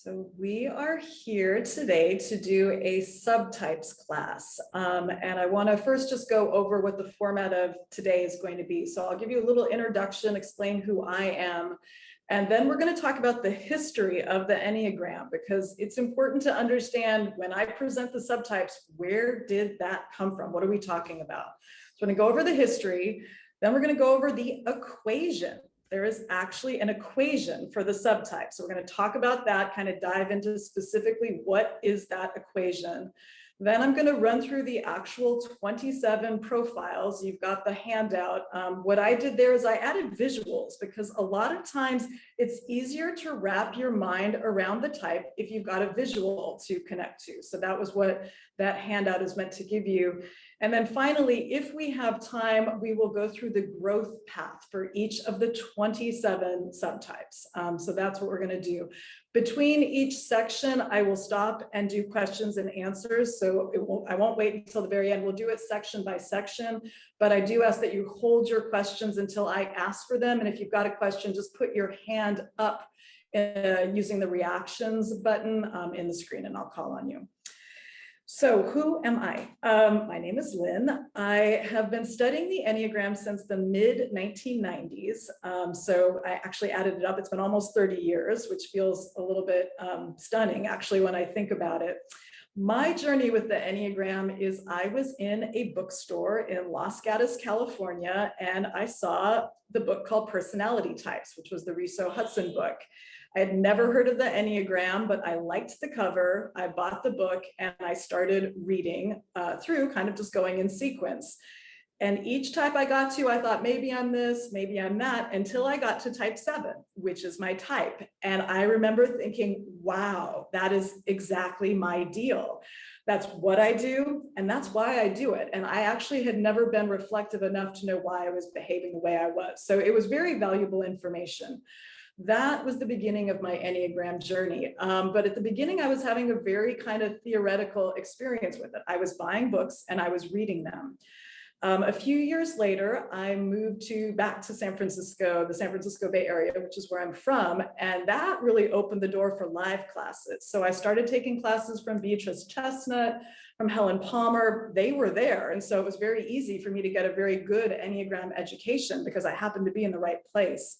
So we are here today to do a subtypes class. And I want to first just go over what the format of today is going to be. So I'll give you a little introduction, explain who I am, and then we're going to talk about the history of the Enneagram, because it's important to understand when I present the subtypes, where did that come from? What are we talking about? So I'm going to go over the history, then we're going to go over the equation. There is actually an equation for the subtype. So we're going to talk about that, kind of dive into specifically what is that equation. Then I'm going to run through the actual 27 profiles. You've got the handout. What I did there is I added visuals, because a lot of times it's easier to wrap your mind around the type if you've got a visual to connect to. So that was what that handout is meant to give you. And then finally, if we have time, we will go through the growth path for each of the 27 subtypes. So that's what we're going to do. Between each section, I will stop and do questions and answers. So I won't wait until the very end. We'll do it section by section, but I do ask that you hold your questions until I ask for them. And if you've got a question, just put your hand up using the reactions button in the screen, and I'll call on you. So who am I? My name is Lynn. I have been studying the Enneagram since the mid-1990s. So I actually added it up. It's been almost 30 years, which feels a little bit stunning, actually, when I think about it. My journey with the Enneagram is I was in a bookstore in Los Gatos, California, and I saw the book called Personality Types, which was the Riso Hudson book. I had never heard of the Enneagram, but I liked the cover. I bought the book and I started reading through, kind of just going in sequence. And each type I got to, I thought, maybe I'm this, maybe I'm that, until I got to type 7, which is my type. And I remember thinking, wow, that is exactly my deal. That's what I do, and that's why I do it. And I actually had never been reflective enough to know why I was behaving the way I was. So it was very valuable information. That was the beginning of my Enneagram journey. But at the beginning, I was having a very kind of theoretical experience with it. I was buying books and I was reading them. A few years later, I moved back to San Francisco, the San Francisco Bay Area, which is where I'm from. And that really opened the door for live classes. So I started taking classes from Beatrice Chestnut, from Helen Palmer. They were there. And so it was very easy for me to get a very good Enneagram education because I happened to be in the right place.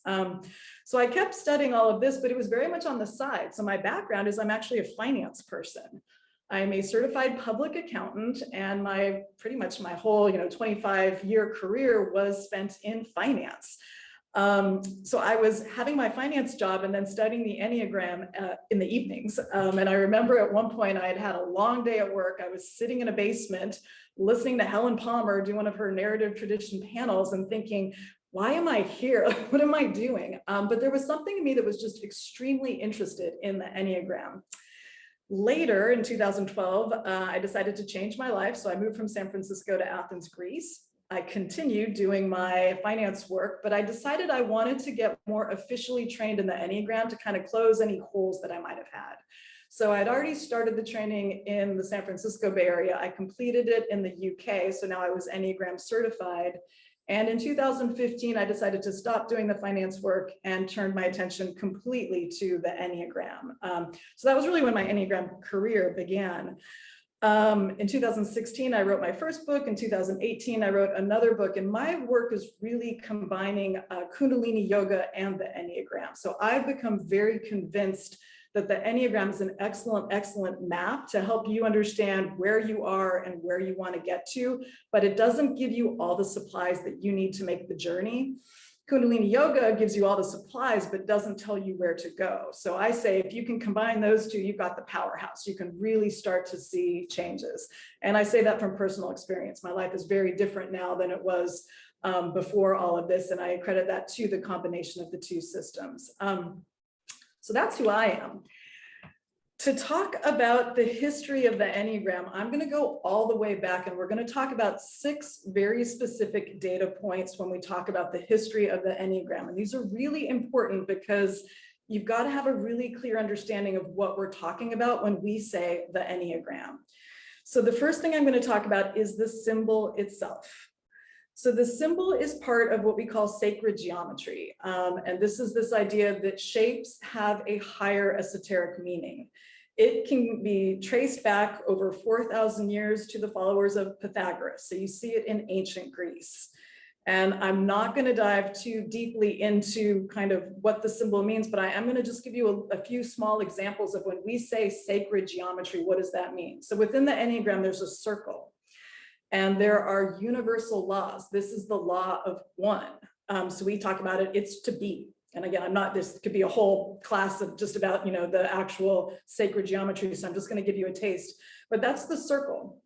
So I kept studying all of this, but it was very much on the side. So my background is I'm actually a finance person. I'm a certified public accountant, and pretty much my whole 25-year career was spent in finance. So I was having my finance job and then studying the Enneagram in the evenings. And I remember at one point I had had a long day at work. I was sitting in a basement listening to Helen Palmer do one of her narrative tradition panels and thinking, why am I here? What am I doing? But there was something in me that was just extremely interested in the Enneagram. Later in 2012, I decided to change my life. So I moved from San Francisco to Athens, Greece. I continued doing my finance work, but I decided I wanted to get more officially trained in the Enneagram to kind of close any holes that I might have had. So I'd already started the training in the San Francisco Bay Area. I completed it in the UK. So now I was Enneagram certified. And in 2015, I decided to stop doing the finance work and turned my attention completely to the Enneagram. So that was really when my Enneagram career began. In 2016, I wrote my first book. In 2018, I wrote another book, and my work is really combining Kundalini Yoga and the Enneagram. So I've become very convinced that the Enneagram is an excellent map to help you understand where you are and where you want to get to, but it doesn't give you all the supplies that you need to make the journey. Kundalini Yoga gives you all the supplies, but doesn't tell you where to go. So I say, if you can combine those two, you've got the powerhouse. You can really start to see changes. And I say that from personal experience. My life is very different now than it was before all of this. And I credit that to the combination of the two systems. So that's who I am. To talk about the history of the Enneagram, I'm going to go all the way back, and we're going to talk about 6 very specific data points when we talk about the history of the Enneagram. And these are really important because you've got to have a really clear understanding of what we're talking about when we say the Enneagram. So the first thing I'm going to talk about is the symbol itself. So the symbol is part of what we call sacred geometry. And this is this idea that shapes have a higher esoteric meaning. It can be traced back over 4,000 years to the followers of Pythagoras. So you see it in ancient Greece. And I'm not going to dive too deeply into kind of what the symbol means, but I am going to just give you a few small examples of when we say sacred geometry, what does that mean? So within the Enneagram, there's a circle. And there are universal laws. This is the law of one. So we talk about it, it's to be. And again, this could be a whole class of just about, the actual sacred geometry. So I'm just going to give you a taste, but that's the circle.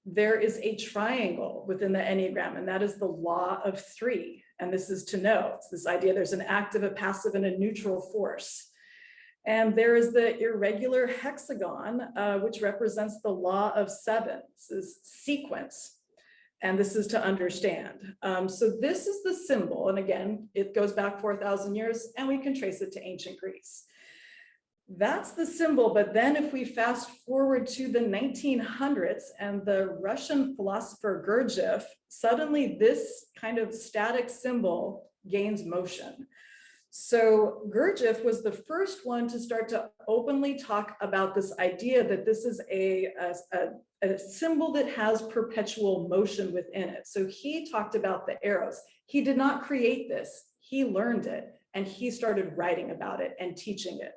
There is a triangle within the Enneagram, and that is the law of three. And this is to know. It's this idea there's an active, a passive, and a neutral force. And there is the irregular hexagon, which represents the law of seven. This is sequence. And this is to understand. So this is the symbol. And again, it goes back 4,000 years, and we can trace it to ancient Greece. That's the symbol. But then if we fast forward to the 1900s and the Russian philosopher Gurdjieff, suddenly this kind of static symbol gains motion. So Gurdjieff was the first one to start to openly talk about this idea that this is a symbol that has perpetual motion within it. So he talked about the arrows. He did not create this. He learned it, and he started writing about it and teaching it.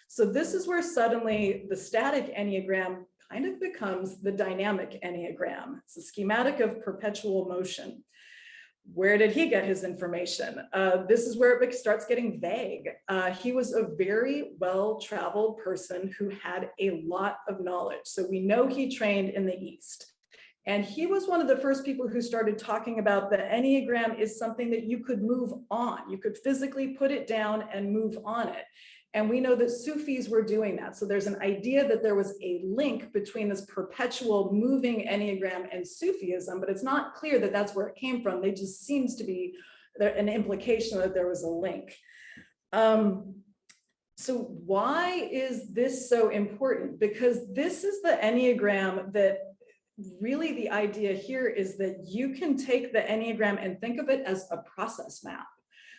So this is where suddenly the static Enneagram kind of becomes the dynamic Enneagram. It's a schematic of perpetual motion. Where did he get his information? This is where it starts getting vague. He was a very well-traveled person who had a lot of knowledge. So we know he trained in the East. And he was one of the first people who started talking about the Enneagram is something that you could move on. You could physically put it down and move on it. And we know that Sufis were doing that. So there's an idea that there was a link between this perpetual moving Enneagram and Sufism, but it's not clear that that's where it came from. There just seems to be an implication that there was a link. So why is this so important? Because this is the Enneagram that really the idea here is that you can take the Enneagram and think of it as a process map.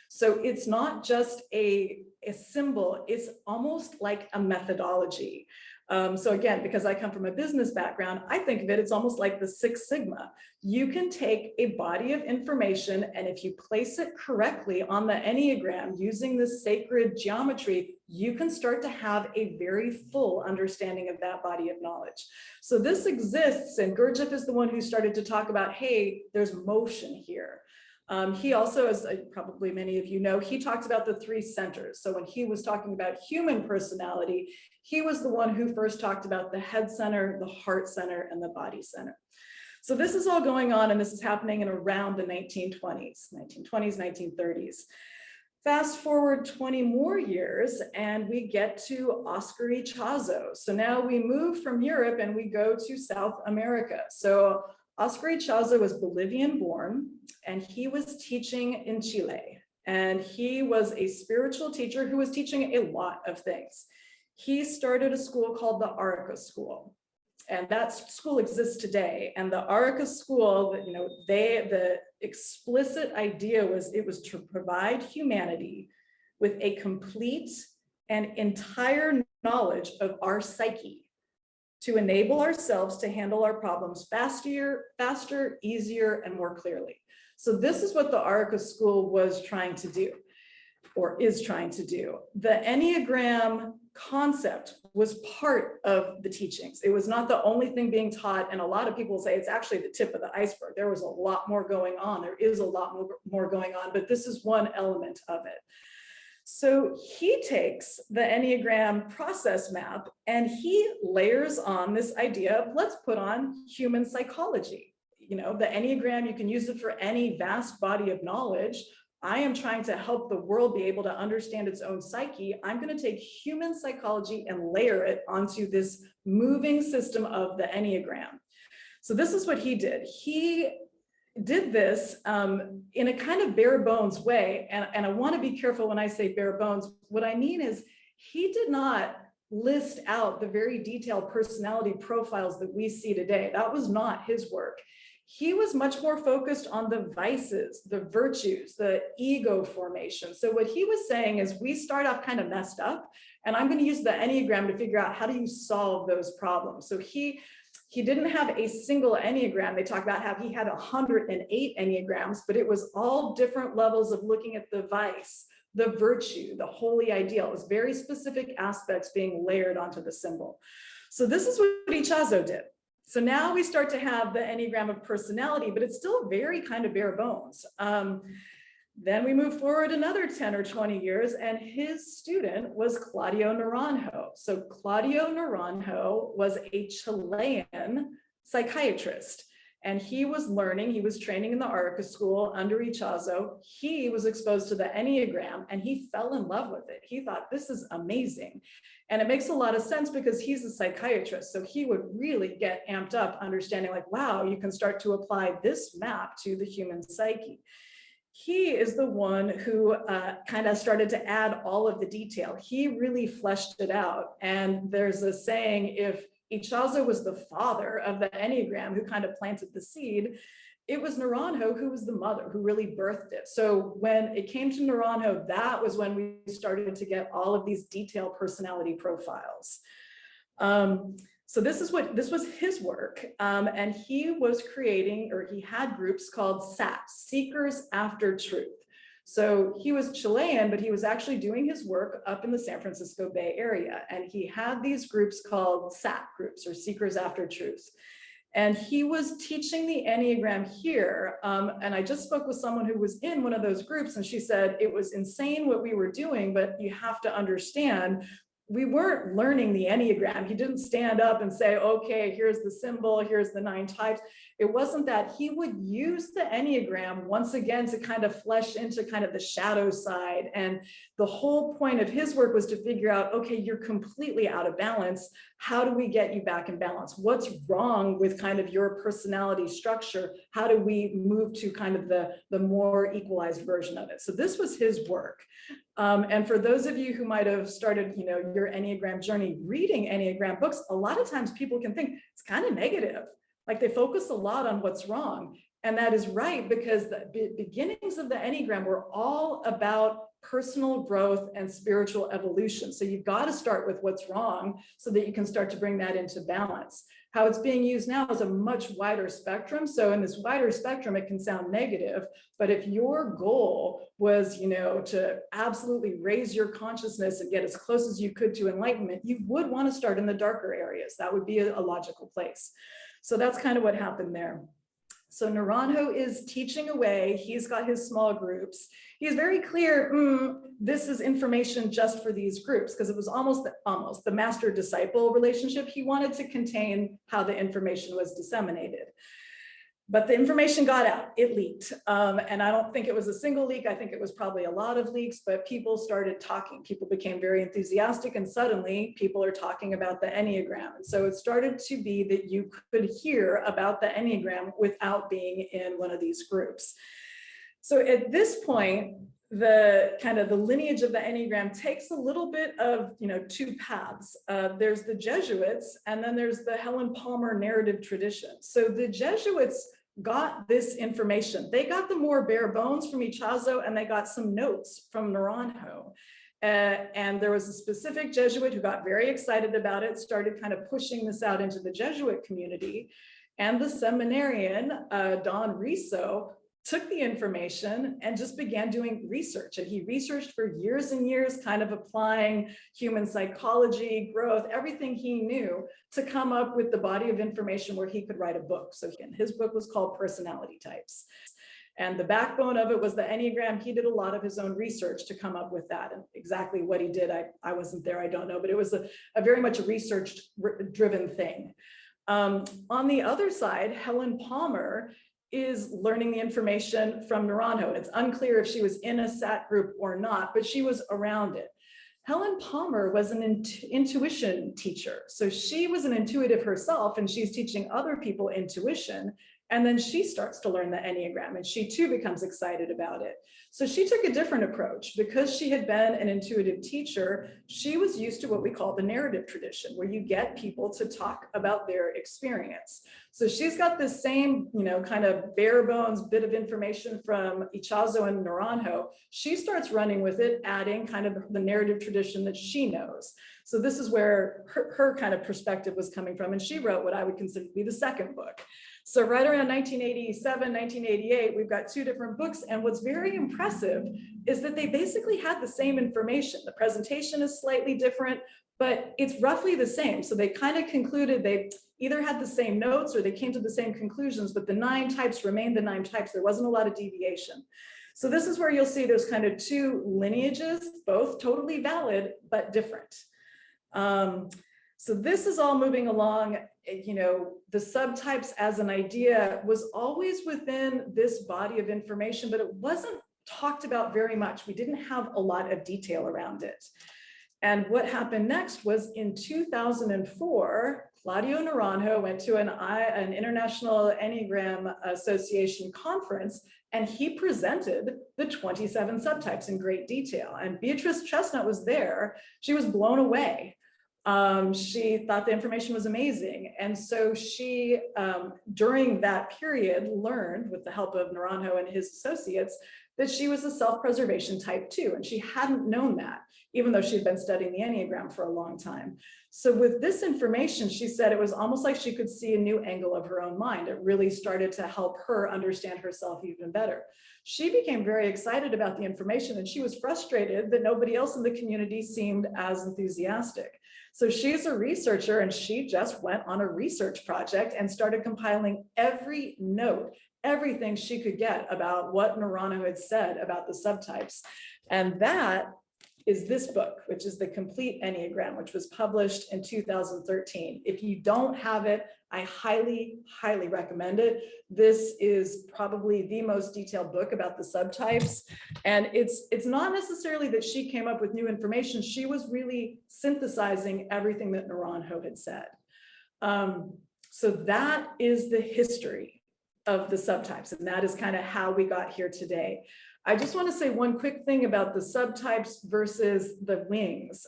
So it's not just a symbol, it's almost like a methodology. So again, because I come from a business background, I think of it, it's almost like the Six Sigma. You can take a body of information, and if you place it correctly on the Enneagram using the sacred geometry, you can start to have a very full understanding of that body of knowledge. So this exists, and Gurdjieff is the one who started to talk about, hey, there's motion here. He also, as probably many of you know, he talked about the three centers. So when he was talking about human personality, he was the one who first talked about the head center, the heart center, and the body center. So this is all going on, and this is happening in around the 1920s, 1930s. Fast forward 20 more years, and we get to Oscar Ichazo. So now we move from Europe and we go to South America. So Oscar Ichazo was Bolivian born, and he was teaching in Chile. And he was a spiritual teacher who was teaching a lot of things. He started a school called the Arica School. And that school exists today. And the Arica School, the explicit idea was it was to provide humanity with a complete and entire knowledge of our psyche, to enable ourselves to handle our problems faster, easier, and more clearly. So this is what the Arica School was trying to do, or is trying to do. The Enneagram concept was part of the teachings. It was not the only thing being taught, and a lot of people say it's actually the tip of the iceberg. There was a lot more going on. There is a lot more going on, but this is one element of it. So he takes the Enneagram process map and he layers on this idea of let's put on human psychology. The Enneagram, you can use it for any vast body of knowledge. I am trying to help the world be able to understand its own psyche. I'm going to take human psychology and layer it onto this moving system of the Enneagram. So this is what he did. He did this in a kind of bare bones way. And I want to be careful when I say bare bones. What I mean is he did not list out the very detailed personality profiles that we see today. That was not his work. He was much more focused on the vices, the virtues, the ego formation. So what he was saying is we start off kind of messed up, and I'm going to use the Enneagram to figure out how do you solve those problems. So he didn't have a single Enneagram. They talk about how he had 108 Enneagrams, but it was all different levels of looking at the vice, the virtue, the holy ideal. It was very specific aspects being layered onto the symbol. So this is what Ichazo did. So now we start to have the Enneagram of personality, but it's still very kind of bare bones. Then we move forward another 10 or 20 years, and his student was Claudio Naranjo. So Claudio Naranjo was a Chilean psychiatrist, and he was training in the Arca school under Ichazo. He was exposed to the Enneagram, and he fell in love with it. He thought, this is amazing. And it makes a lot of sense because he's a psychiatrist. So he would really get amped up understanding like, wow, you can start to apply this map to the human psyche. He is the one who kind of started to add all of the detail. He really fleshed it out. And there's a saying, if Ichazo was the father of the Enneagram who kind of planted the seed, it was Naranjo who was the mother, who really birthed it. So when it came to Naranjo, that was when we started to get all of these detailed personality profiles. So this was his work, and he was creating, or he had groups called SAT, Seekers After Truth. So he was Chilean, but he was actually doing his work up in the San Francisco Bay Area, and he had these groups called SAT groups, or Seekers After Truth. And he was teaching the Enneagram here. And I just spoke with someone who was in one of those groups, and she said, it was insane what we were doing, but you have to understand, we weren't learning the Enneagram. He didn't stand up and say, okay, here's the symbol, here's the 9 types. It wasn't that. He would use the Enneagram once again to kind of flesh into kind of the shadow side. And the whole point of his work was to figure out, okay, you're completely out of balance. How do we get you back in balance? What's wrong with kind of your personality structure? How do we move to kind of the more equalized version of it? So this was his work. And for those of you who might have started, your Enneagram journey reading Enneagram books, a lot of times people can think it's kind of negative. Like they focus a lot on what's wrong. And that is right, because the beginnings of the Enneagram were all about personal growth and spiritual evolution. So you've got to start with what's wrong so that you can start to bring that into balance. How it's being used now is a much wider spectrum. So in this wider spectrum, it can sound negative, but if your goal was, to absolutely raise your consciousness and get as close as you could to enlightenment, you would want to start in the darker areas. That would be a logical place. So that's kind of what happened there. So Naranjo is teaching away. He's got his small groups. He's very clear, this is information just for these groups, because it was almost the master-disciple relationship. He wanted to contain how the information was disseminated. But the information got out, it leaked. And I don't think it was a single leak. I think it was probably a lot of leaks, but people started talking. People became very enthusiastic, and suddenly people are talking about the Enneagram. And so it started to be that you could hear about the Enneagram without being in one of these groups. So at this point, the lineage of the Enneagram takes a little bit of, 2 paths. There's the Jesuits, and then there's the Helen Palmer narrative tradition. So the Jesuits got this information. They got the more bare bones from Ichazo, and they got some notes from Naranjo. And there was a specific Jesuit who got very excited about it, started kind of pushing this out into the Jesuit community. And the seminarian, Don Riso, took the information and just began doing research. And he researched for years and years, kind of applying human psychology, growth, everything he knew to come up with the body of information where he could write a book. So his book was called Personality Types. And the backbone of it was the Enneagram. He did a lot of his own research to come up with that. And exactly what he did, I wasn't there, I don't know, but it was a very much a research-driven thing. On the other side, Helen Palmer is learning the information from Naranjo. It's unclear if she was in a SAT group or not, but she was around it. Helen Palmer was an intuition teacher. So she was an intuitive herself, and she's teaching other people intuition. And then she starts to learn the Enneagram, and she too becomes excited about it. So she took a different approach. Because she had been an intuitive teacher, she was used to what we call the narrative tradition, where you get people to talk about their experience. So she's got this same, kind of bare bones bit of information from Ichazo and Naranjo. She starts running with it, adding kind of the narrative tradition that she knows. So this is where her kind of perspective was coming from. And she wrote what I would consider to be the second book. So right around 1987, 1988, we've got two different books. And what's very impressive is that they basically had the same information. The presentation is slightly different, but it's roughly the same. So they kind of concluded they either had the same notes or they came to the same conclusions, but the 9 types remained the 9 types. There wasn't a lot of deviation. So this is where you'll see there's kind of 2 lineages, both totally valid, but different. So this is all moving along. The subtypes as an idea was always within this body of information, but it wasn't talked about very much. We didn't have a lot of detail around it. And what happened next was in 2004, Claudio Naranjo went to an International Enneagram Association conference, and he presented the 27 subtypes in great detail. And Beatrice Chestnut was there. She was blown away. She thought the information was amazing. And so she, during that period, learned with the help of Naranjo and his associates that she was a self-preservation type 2. And she hadn't known that, even though she'd been studying the Enneagram for a long time. So with this information, she said it was almost like she could see a new angle of her own mind. It really started to help her understand herself even better. She became very excited about the information, and she was frustrated that nobody else in the community seemed as enthusiastic. So she's a researcher, and she just went on a research project and started compiling every note, everything she could get about what Naranjo had said about the subtypes. And that is this book, which is The Complete Enneagram, which was published in 2013. If you don't have it, I highly, highly recommend it. This is probably the most detailed book about the subtypes. And it's not necessarily that she came up with new information. She was really synthesizing everything that Naranjo had said. So that is the history of the subtypes. And that is kind of how we got here today. I just want to say one quick thing about the subtypes versus the wings.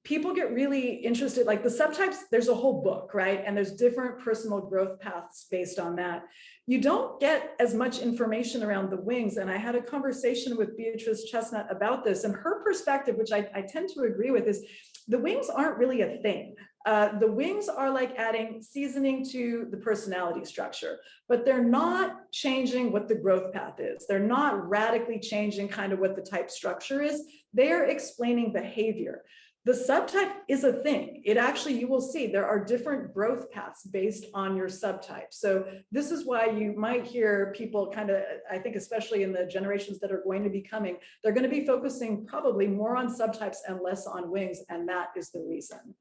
People get really interested, like the subtypes, there's a whole book, right? And there's different personal growth paths based on that. You don't get as much information around the wings. And I had a conversation with Beatrice Chestnut about this, and her perspective, which I tend to agree with, is the wings aren't really a thing. The wings are like adding seasoning to the personality structure, but they're not changing what the growth path is. They're not radically changing kind of what the type structure is. They're explaining behavior. The subtype is a thing. It actually, you will see there are different growth paths based on your subtype. So this is why you might hear people kind of, I think, especially in the generations that are going to be coming, they're going to be focusing probably more on subtypes and less on wings. And that is the reason.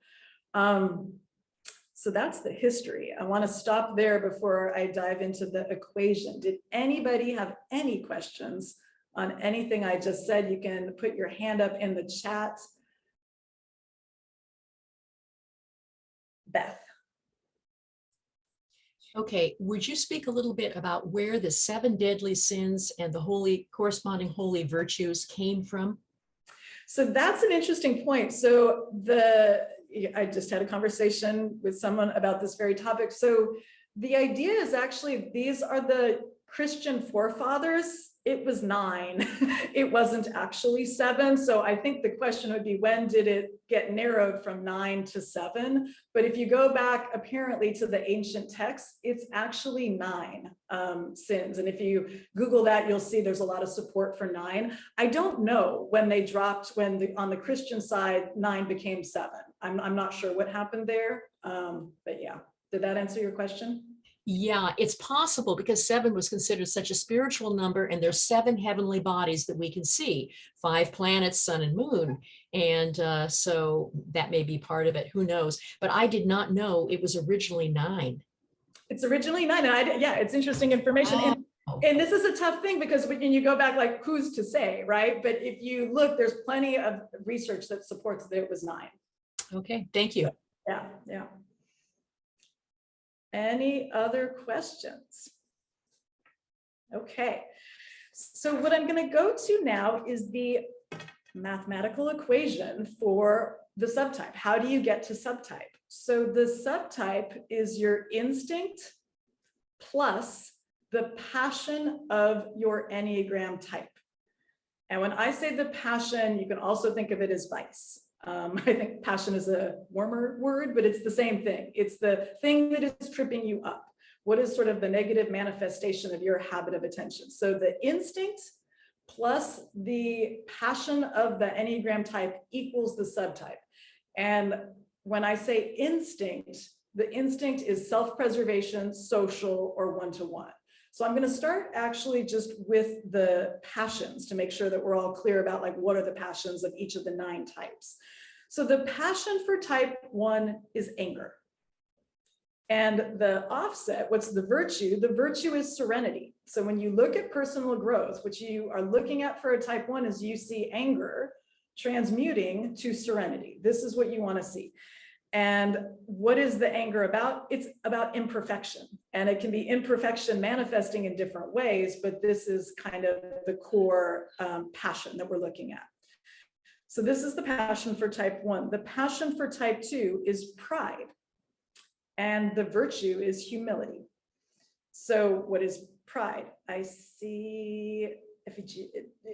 So that's the history. I want to stop there before I dive into the equation. Did anybody have any questions on anything I just said? You can put your hand up in the chat. Beth. Okay, would you speak a little bit about where the 7 deadly sins and the corresponding holy virtues came from? So that's an interesting point. So I just had a conversation with someone about this very topic. So the idea is actually, these are the Christian forefathers. It was 9. It wasn't actually 7. So I think the question would be, when did it get narrowed from 9 to 7? But if you go back apparently to the ancient texts, it's actually 9 sins. And if you Google that, you'll see there's a lot of support for 9. I don't know when they dropped, on the Christian side, 9 became 7. I'm not sure what happened there. But yeah, did that answer your question? Yeah, it's possible because 7 was considered such a spiritual number, and there's 7 heavenly bodies that we can see, 5 planets, sun and moon. And so that may be part of it. Who knows? But I did not know it was originally 9. It's originally 9. And yeah, it's interesting information. And this is a tough thing because when you go back, like, who's to say, right? But if you look, there's plenty of research that supports that it was 9. Okay, thank you. Yeah, yeah. Any other questions? Okay, so what I'm going to go to now is the mathematical equation for the subtype. How do you get to subtype? So the subtype is your instinct plus the passion of your Enneagram type. And when I say the passion, you can also think of it as vice. I think passion is a warmer word, but it's the same thing. It's the thing that is tripping you up. What is sort of the negative manifestation of your habit of attention? So the instinct plus the passion of the Enneagram type equals the subtype. And when I say instinct, the instinct is self-preservation, social, or one-to-one. So I'm going to start actually just with the passions to make sure that we're all clear about like what are the passions of each of the 9 types. So the passion for type 1 is anger. And the offset, what's the virtue? The virtue is serenity. So when you look at personal growth, what you are looking at for a type 1 is you see anger transmuting to serenity. This is what you want to see. And what is the anger about? It's about imperfection. And it can be imperfection manifesting in different ways, but this is kind of the core passion that we're looking at. So this is the passion for type 1. The passion for type 2 is pride. And the virtue is humility. So what is pride? I see,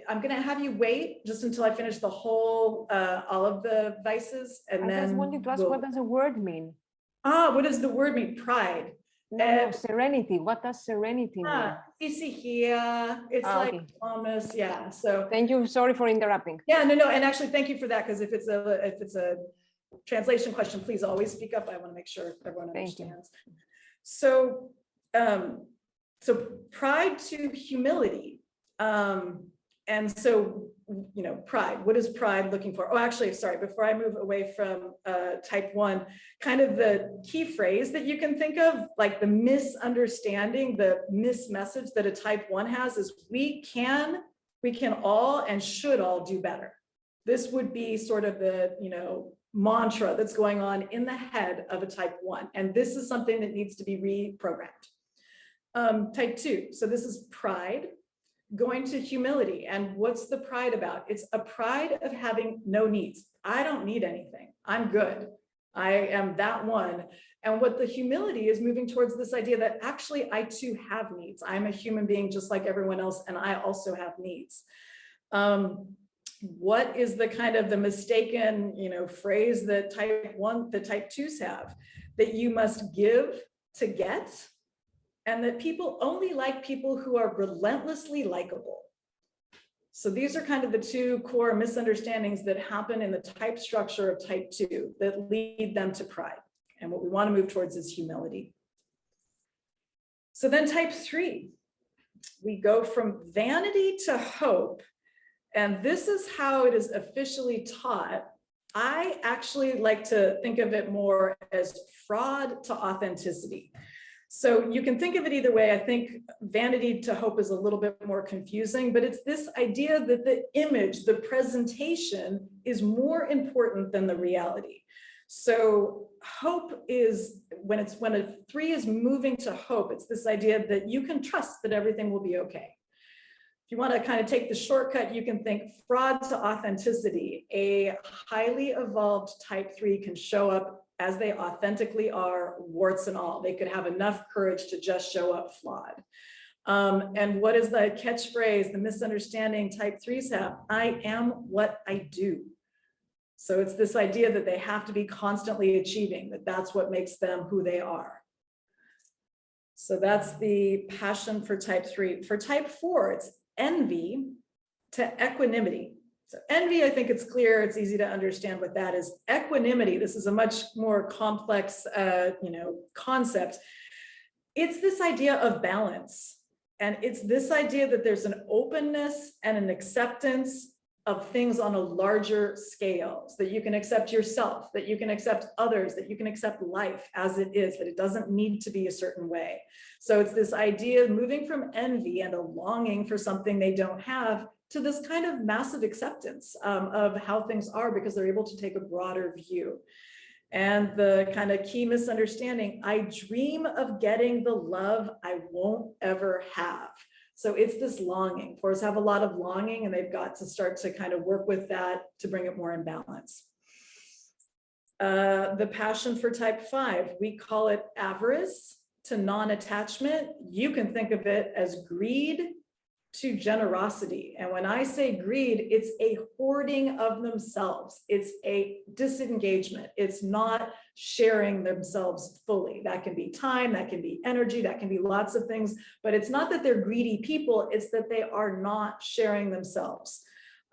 I'm going to have you wait just until I finish the whole, all of the vices. And I then just wanted to ask, what does the word mean? What does the word mean? Pride. No, serenity. What does serenity mean? Isia, it's like okay. calmness. Yeah. So thank you. Sorry for interrupting. Yeah, no. And actually, thank you for that. Because if it's a translation question, please always speak up. I want to make sure everyone understands. So, so pride to humility. And so, you know, pride, what is pride looking for? Oh, actually, sorry, before I move away from type 1, kind of the key phrase that you can think of, like the misunderstanding, the mismessage that a type 1 has is we can all and should all do better. This would be sort of the, you know, mantra that's going on in the head of a type 1. And this is something that needs to be reprogrammed. Type 2, so this is pride going to humility. And what's the pride about? It's a pride of having no needs. I don't need anything. I'm good. I am that one. And what the humility is moving towards this idea that actually I too have needs. I'm a human being just like everyone else, and I also have needs. What is the kind of the mistaken, you know, phrase that type 2s have? That you must give to get, and that people only like people who are relentlessly likable. So these are kind of the 2 core misunderstandings that happen in the type structure of type 2 that lead them to pride. And what we want to move towards is humility. So then type 3, we go from vanity to hope. And this is how it is officially taught. I actually like to think of it more as fraud to authenticity. So you can think of it either way. I think vanity to hope is a little bit more confusing, but it's this idea that the image, the presentation is more important than the reality. So hope is, when a 3 is moving to hope, it's this idea that you can trust that everything will be okay. If you want to kind of take the shortcut, you can think fraud to authenticity. A highly evolved type 3 can show up as they authentically are, warts and all. They could have enough courage to just show up flawed. And what is the catchphrase, the misunderstanding type 3s have? I am what I do. So it's this idea that they have to be constantly achieving, that that's what makes them who they are. So that's the passion for type 3. For type 4, it's envy to equanimity. So envy, I think it's clear, it's easy to understand what that is. Equanimity, this is a much more complex concept. It's this idea of balance. And it's this idea that there's an openness and an acceptance of things on a larger scale, so that you can accept yourself, that you can accept others, that you can accept life as it is, that it doesn't need to be a certain way. So it's this idea of moving from envy and a longing for something they don't have to this kind of massive acceptance of how things are, because they're able to take a broader view. And the kind of key misunderstanding, I dream of getting the love I won't ever have. So it's this longing. Fours have a lot of longing, and they've got to start to kind of work with that to bring it more in balance. The passion for type 5, we call it avarice to non-attachment. You can think of it as greed to generosity. And when I say greed, it's a hoarding of themselves. It's a disengagement. It's not sharing themselves fully. That can be time, that can be energy, that can be lots of things, but it's not that they're greedy people, it's that they are not sharing themselves.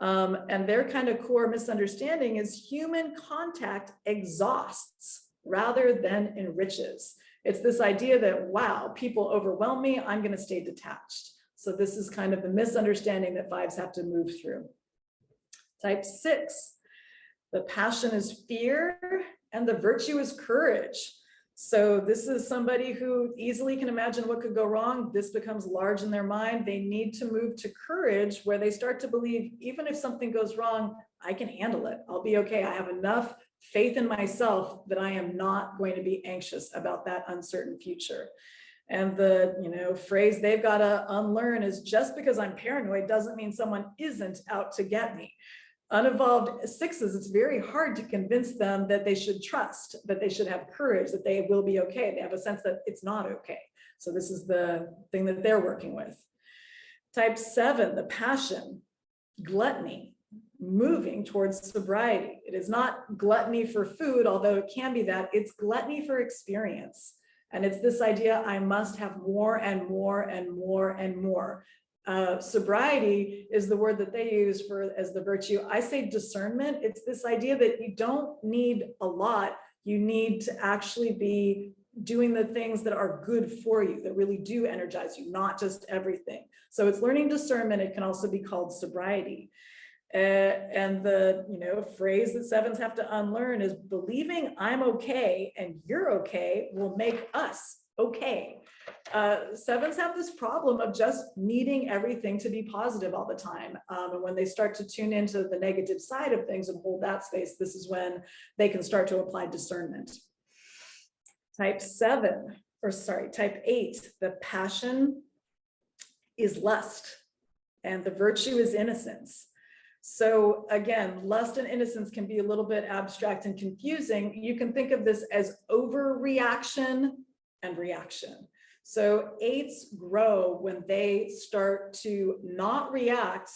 And their kind of core misunderstanding is human contact exhausts rather than enriches. It's this idea that, wow, people overwhelm me, I'm going to stay detached. So this is kind of the misunderstanding that 5s have to move through. Type 6, the passion is fear and the virtue is courage. So this is somebody who easily can imagine what could go wrong. This becomes large in their mind. They need to move to courage, where they start to believe, even if something goes wrong, I can handle it. I'll be okay. I have enough faith in myself that I am not going to be anxious about that uncertain future. And the phrase they've got to unlearn is, just because I'm paranoid doesn't mean someone isn't out to get me. Unevolved 6s, it's very hard to convince them that they should trust, that they should have courage, that they will be okay. They have a sense that it's not okay. So this is the thing that they're working with. Type 7, the passion, gluttony, moving towards sobriety. It is not gluttony for food, although it can be that. It's gluttony for experience. And it's this idea, I must have more and more and more and more. Sobriety is the word that they use as the virtue. I say discernment. It's this idea that you don't need a lot. You need to actually be doing the things that are good for you, that really do energize you, not just everything. So it's learning discernment. It can also be called sobriety. And the phrase that 7s have to unlearn is, believing I'm okay and you're okay will make us okay. 7s have this problem of just needing everything to be positive all the time. And when they start to tune into the negative side of things and hold that space, this is when they can start to apply discernment. Type 8, the passion is lust and the virtue is innocence. So again, lust and innocence can be a little bit abstract and confusing. You can think of this as overreaction and reaction. So 8s grow when they start to not react.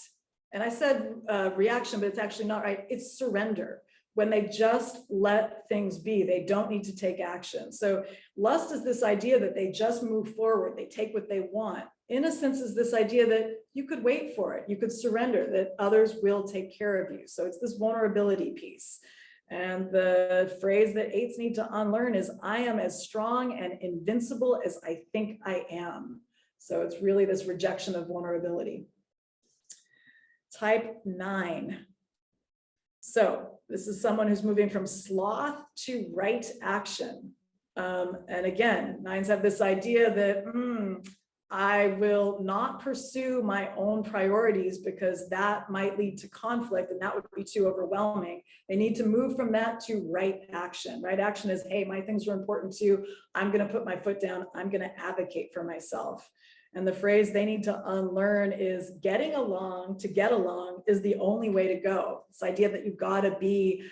And I said reaction, but it's actually not right. It's surrender. When they just let things be, they don't need to take action. So lust is this idea that they just move forward. They take what they want. Innocence is this idea that you could wait for it. You could surrender, that others will take care of you. So it's this vulnerability piece. And the phrase that 8s need to unlearn is, I am as strong and invincible as I think I am. So it's really this rejection of vulnerability. Type 9. So this is someone who's moving from sloth to right action. And again, 9s have this idea that I will not pursue my own priorities because that might lead to conflict and that would be too overwhelming. They need to move from that to right action. Right action is, hey, my things are important too. I'm going to put my foot down. I'm going to advocate for myself. And the phrase they need to unlearn is, getting along to get along is the only way to go. This idea that you've got to be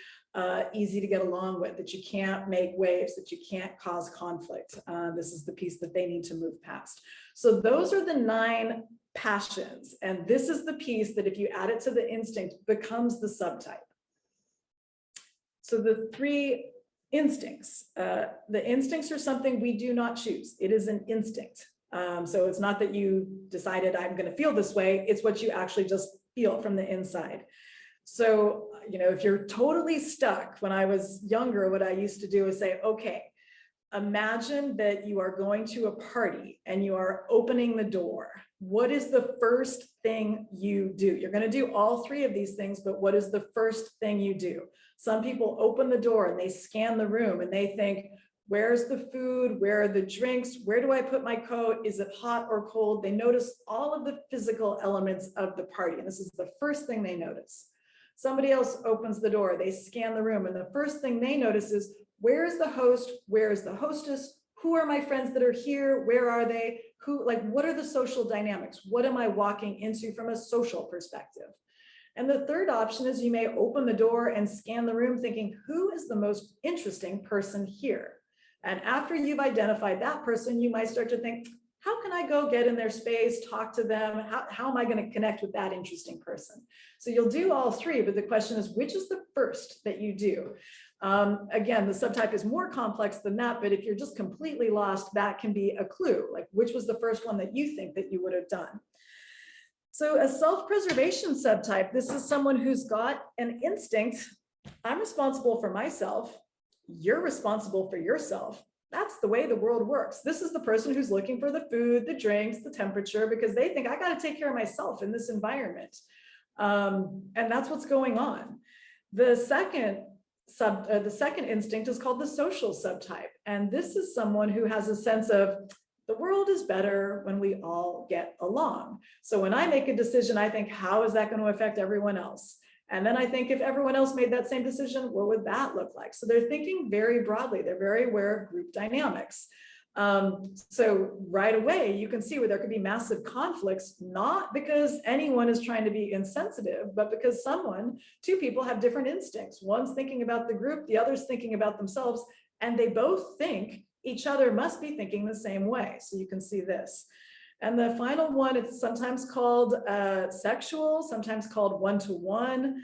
easy to get along with, that you can't make waves, that you can't cause conflict. This is the piece that they need to move past. So those are the 9 passions. And this is the piece that, if you add it to the instinct, becomes the subtype. So the 3 instincts, the instincts are something we do not choose. It is an instinct. So it's not that you decided I'm going to feel this way. It's what you actually just feel from the inside. So, if you're totally stuck, when I was younger, what I used to do is say, okay, imagine that you are going to a party and you are opening the door. What is the first thing you do? You're going to do all 3 of these things, but what is the first thing you do? Some people open the door and they scan the room and they think, where's the food? Where are the drinks? Where do I put my coat? Is it hot or cold? They notice all of the physical elements of the party. And this is the first thing they notice. Somebody else opens the door, they scan the room, and the first thing they notice is, where is the host? Where is the hostess? Who are my friends that are here? Where are they? Who, like, what are the social dynamics? What am I walking into from a social perspective? And the third option is you may open the door and scan the room thinking, who is the most interesting person here? And after you've identified that person, you might start to think, how can I go get in their space, talk to them? How am I going to connect with that interesting person? So you'll do all three, but the question is, which is the first that you do? Again, the subtype is more complex than that, but if you're just completely lost, that can be a clue, like which was the first one that you think that you would have done. So a self-preservation subtype, this is someone who's got an instinct. I'm responsible for myself. You're responsible for yourself. That's the way the world works. This is the person who's looking for the food, the drinks, the temperature, because they think I got to take care of myself in this environment. And that's what's going on. The second instinct is called the social subtype. And this is someone who has a sense of the world is better when we all get along. So when I make a decision, I think, how is that going to affect everyone else? And then I think if everyone else made that same decision, what would that look like? So they're thinking very broadly. They're very aware of group dynamics. So right away, you can see where there could be massive conflicts, not because anyone is trying to be insensitive, but because two people have different instincts. One's thinking about the group, the other's thinking about themselves, and they both think each other must be thinking the same way. So you can see this. And the final one, it's sometimes called sexual, sometimes called one-to-one.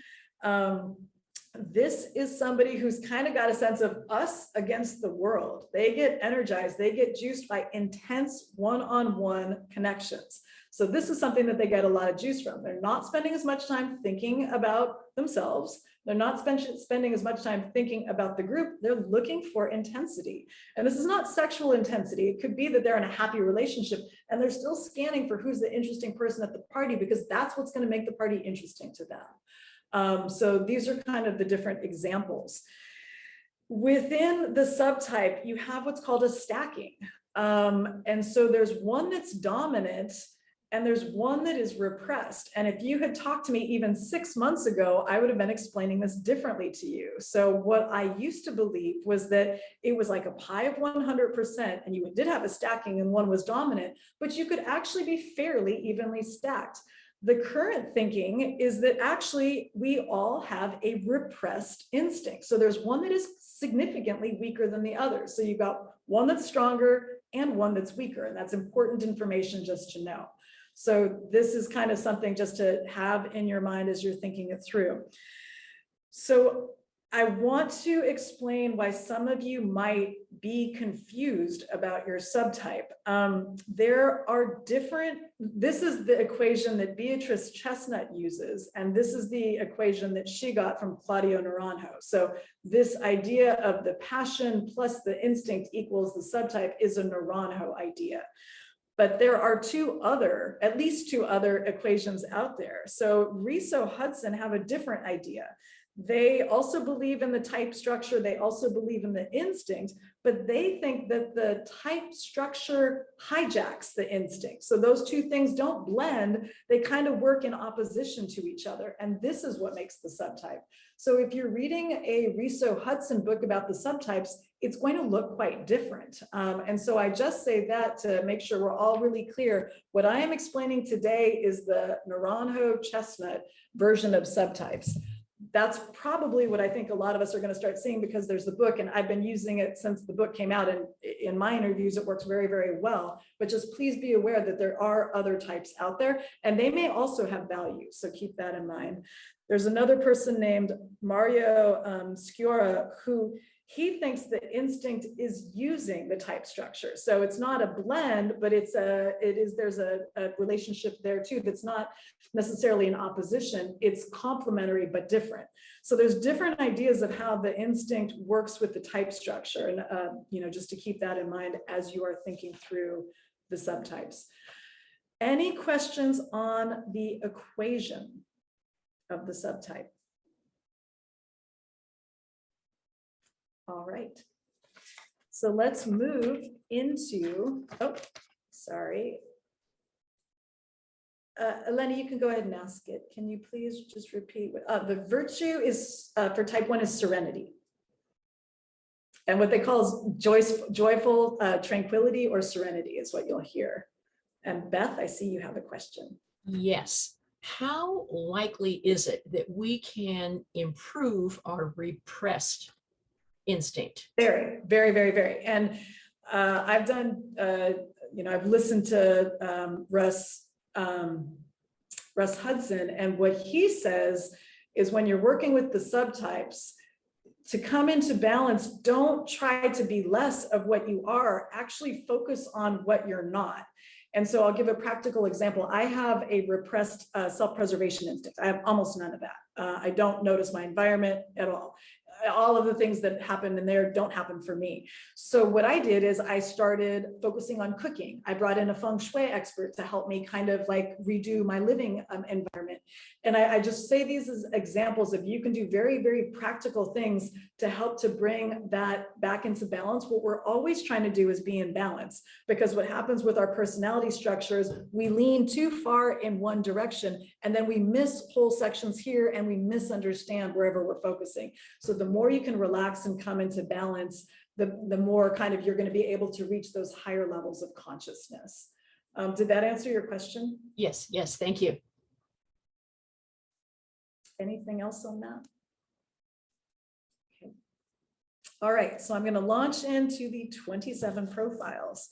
This is somebody who's kind of got a sense of us against the world. They get energized, they get juiced by intense one-on-one connections. So this is something that they get a lot of juice from. They're not spending as much time thinking about themselves. They're not spending as much time thinking about the group. They're looking for intensity. And this is not sexual intensity. It could be that they're in a happy relationship and they're still scanning for who's the interesting person at the party, because that's what's going to make the party interesting to them. So these are kind of the different examples. Within the subtype, you have what's called a stacking. And so there's one that's dominant and there's one that is repressed. And if you had talked to me even 6 months ago, I would have been explaining this differently to you. So what I used to believe was that it was like a pie of 100%, and you did have a stacking and one was dominant, but you could actually be fairly evenly stacked. The current thinking is that actually we all have a repressed instinct. So there's one that is significantly weaker than the other. So you've got one that's stronger and one that's weaker. And that's important information just to know. So this is kind of something just to have in your mind as you're thinking it through. So I want to explain why some of you might be confused about your subtype. There are this is the equation that Beatrice Chestnut uses, and this is the equation that she got from Claudio Naranjo. So this idea of the passion plus the instinct equals the subtype is a Naranjo idea. But there are at least two other equations out there. So Riso Hudson have a different idea. They also believe in the type structure. They also believe in the instinct, but they think that the type structure hijacks the instinct. So those two things don't blend. They kind of work in opposition to each other. And this is what makes the subtype. So if you're reading a Riso Hudson book about the subtypes, it's going to look quite different. And so I just say that to make sure we're all really clear. What I am explaining today is the Naranjo Chestnut version of subtypes. That's probably what I think a lot of us are going to start seeing because there's the book, and I've been using it since the book came out, and in my interviews it works very, very well. But just please be aware that there are other types out there, and they may also have value, so keep that in mind. There's another person named Mario Sciorra who he thinks the instinct is using the type structure. So it's not a blend, but there's a relationship there too that's not necessarily in opposition. It's complementary but different. So there's different ideas of how the instinct works with the type structure, and just to keep that in mind as you are thinking through the subtypes. Any questions on the equation of the subtype? All right, so let's move into, Eleni, you can go ahead and ask it. Can you please just repeat? The virtue is, for type 1 is serenity. And what they call joyful tranquility or serenity is what you'll hear. And Beth, I see you have a question. Yes. How likely is it that we can improve our repressed instinct? Very, very, very, very. And I've done, I've listened to Russ Hudson, and what he says is when you're working with the subtypes, to come into balance, don't try to be less of what you are, actually focus on what you're not. And so I'll give a practical example. I have a repressed self-preservation instinct. I have almost none of that. I don't notice my environment at all. All of the things that happen in there don't happen for me. So what I did is I started focusing on cooking. I brought in a feng shui expert to help me kind of like redo my living environment. And I just say these as examples of you can do very, very practical things to help to bring that back into balance. What we're always trying to do is be in balance, because what happens with our personality structures, we lean too far in one direction and then we miss whole sections here and we misunderstand wherever we're focusing. So the more you can relax and come into balance, the more kind of you're going to be able to reach those higher levels of consciousness. Did that answer your question? Yes, yes, thank you. Anything else on that? Okay. All right, so I'm going to launch into the 27 profiles.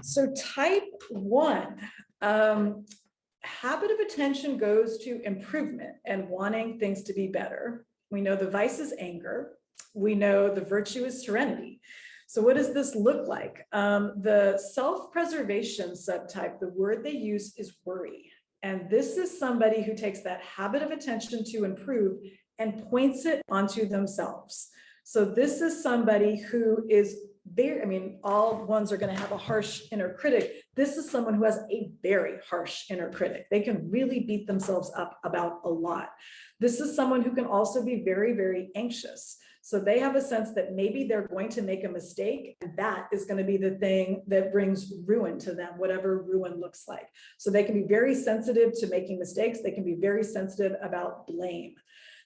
So type 1, habit of attention goes to improvement and wanting things to be better. We know the vice is anger. We know the virtue is serenity. So what does this look like? The self-preservation subtype, the word they use is worry. And this is somebody who takes that habit of attention to improve and points it onto themselves. So this is somebody who is very, I mean, all ones are going to have a harsh inner critic. This is someone who has a very harsh inner critic. They can really beat themselves up about a lot. This is someone who can also be very, very anxious. So they have a sense that maybe they're going to make a mistake, and that is going to be the thing that brings ruin to them, whatever ruin looks like. So they can be very sensitive to making mistakes. They can be very sensitive about blame.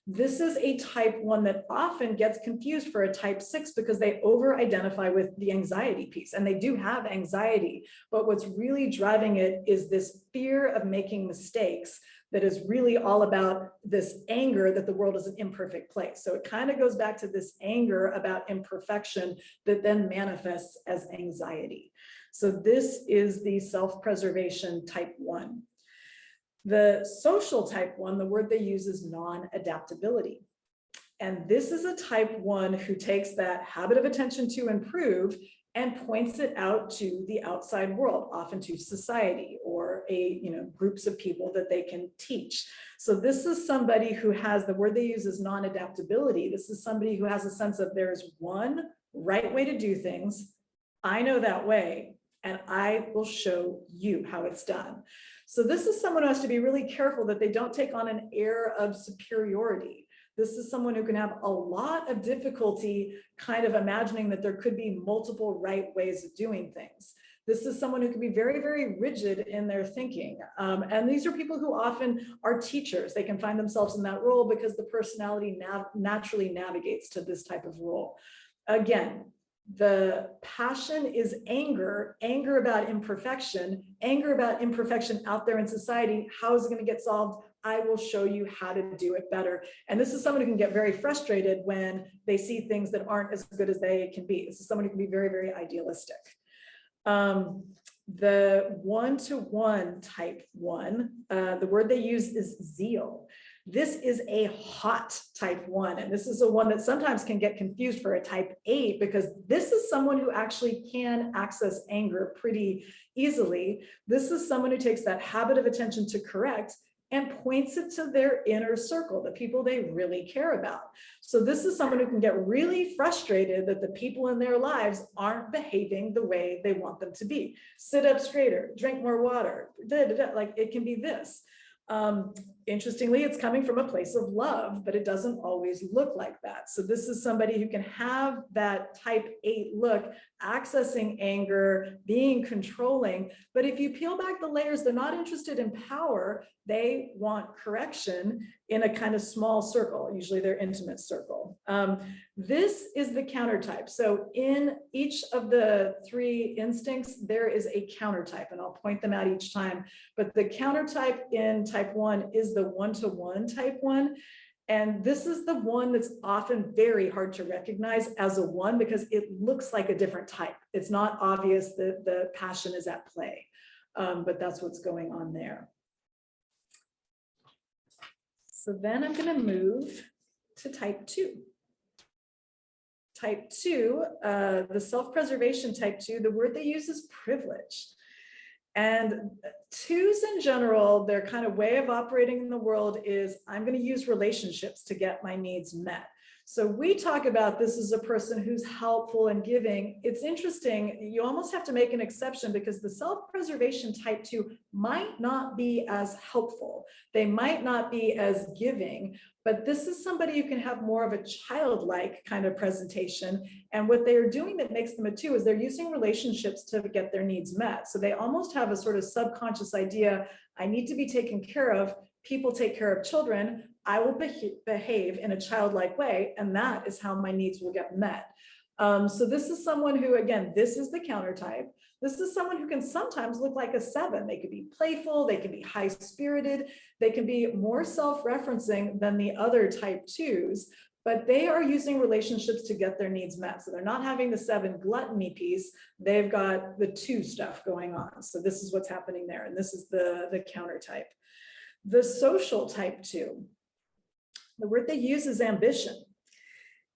This is a type 1 that often gets confused for a type 6 because they over-identify with the anxiety piece, and they do have anxiety, but what's really driving it is this fear of making mistakes that is really all about this anger that the world is an imperfect place. So it kind of goes back to this anger about imperfection that then manifests as anxiety. So this is the self-preservation type 1. The social type 1, the word they use is non-adaptability. And this is a type 1 who takes that habit of attention to improve and points it out to the outside world, often to society or groups of people that they can teach. So this is somebody who has, the word they use is non-adaptability. This is somebody who has a sense of there's one right way to do things. I know that way, and I will show you how it's done. So this is someone who has to be really careful that they don't take on an air of superiority. This is someone who can have a lot of difficulty kind of imagining that there could be multiple right ways of doing things. This is someone who can be very, very rigid in their thinking. And these are people who often are teachers. They can find themselves in that role because the personality naturally navigates to this type of role. Again, the passion is anger about imperfection out there in society. How is it going to get solved? I will show you how to do it better. And this is someone who can get very frustrated when they see things that aren't as good as they can be. This is someone who can be very, very idealistic. The 1-to-1 type 1, the word they use is zeal. This is a hot type 1, and this is the one that sometimes can get confused for a type 8 because this is someone who actually can access anger pretty easily. This is someone who takes that habit of attention to correct and points it to their inner circle, the people they really care about. So this is someone who can get really frustrated that the people in their lives aren't behaving the way they want them to be. Sit up straighter, drink more water, like it can be this. interestingly, it's coming from a place of love, but it doesn't always look like that. So this is somebody who can have that type 8 look, accessing anger, being controlling. But if you peel back the layers, they're not interested in power. They want correction in a kind of small circle, usually their intimate circle. This is the counter type. So in each of the 3 instincts, there is a counter type, and I'll point them out each time. But the counter type in type 1 is the one-to-one type 1. And this is the one that's often very hard to recognize as a 1 because it looks like a different type. It's not obvious that the passion is at play, but that's what's going on there. So then I'm going to move to type 2. Type 2, the self-preservation type 2, the word they use is privilege. And 2s in general, their kind of way of operating in the world is, I'm going to use relationships to get my needs met. So we talk about this as a person who's helpful and giving. It's interesting, you almost have to make an exception because the self-preservation type 2 might not be as helpful. They might not be as giving, but this is somebody who can have more of a childlike kind of presentation. And what they are doing that makes them a 2 is they're using relationships to get their needs met. So they almost have a sort of subconscious idea, I need to be taken care of, people take care of children, I will behave in a childlike way, and that is how my needs will get met. So this is someone who, again, this is the counter type. This is someone who can sometimes look like a 7. They could be playful, they can be high-spirited, they can be more self-referencing than the other type 2s, but they are using relationships to get their needs met. So they're not having the 7 gluttony piece, they've got the 2 stuff going on. So this is what's happening there, and this is the counter type. The social type 2, the word they use is ambition.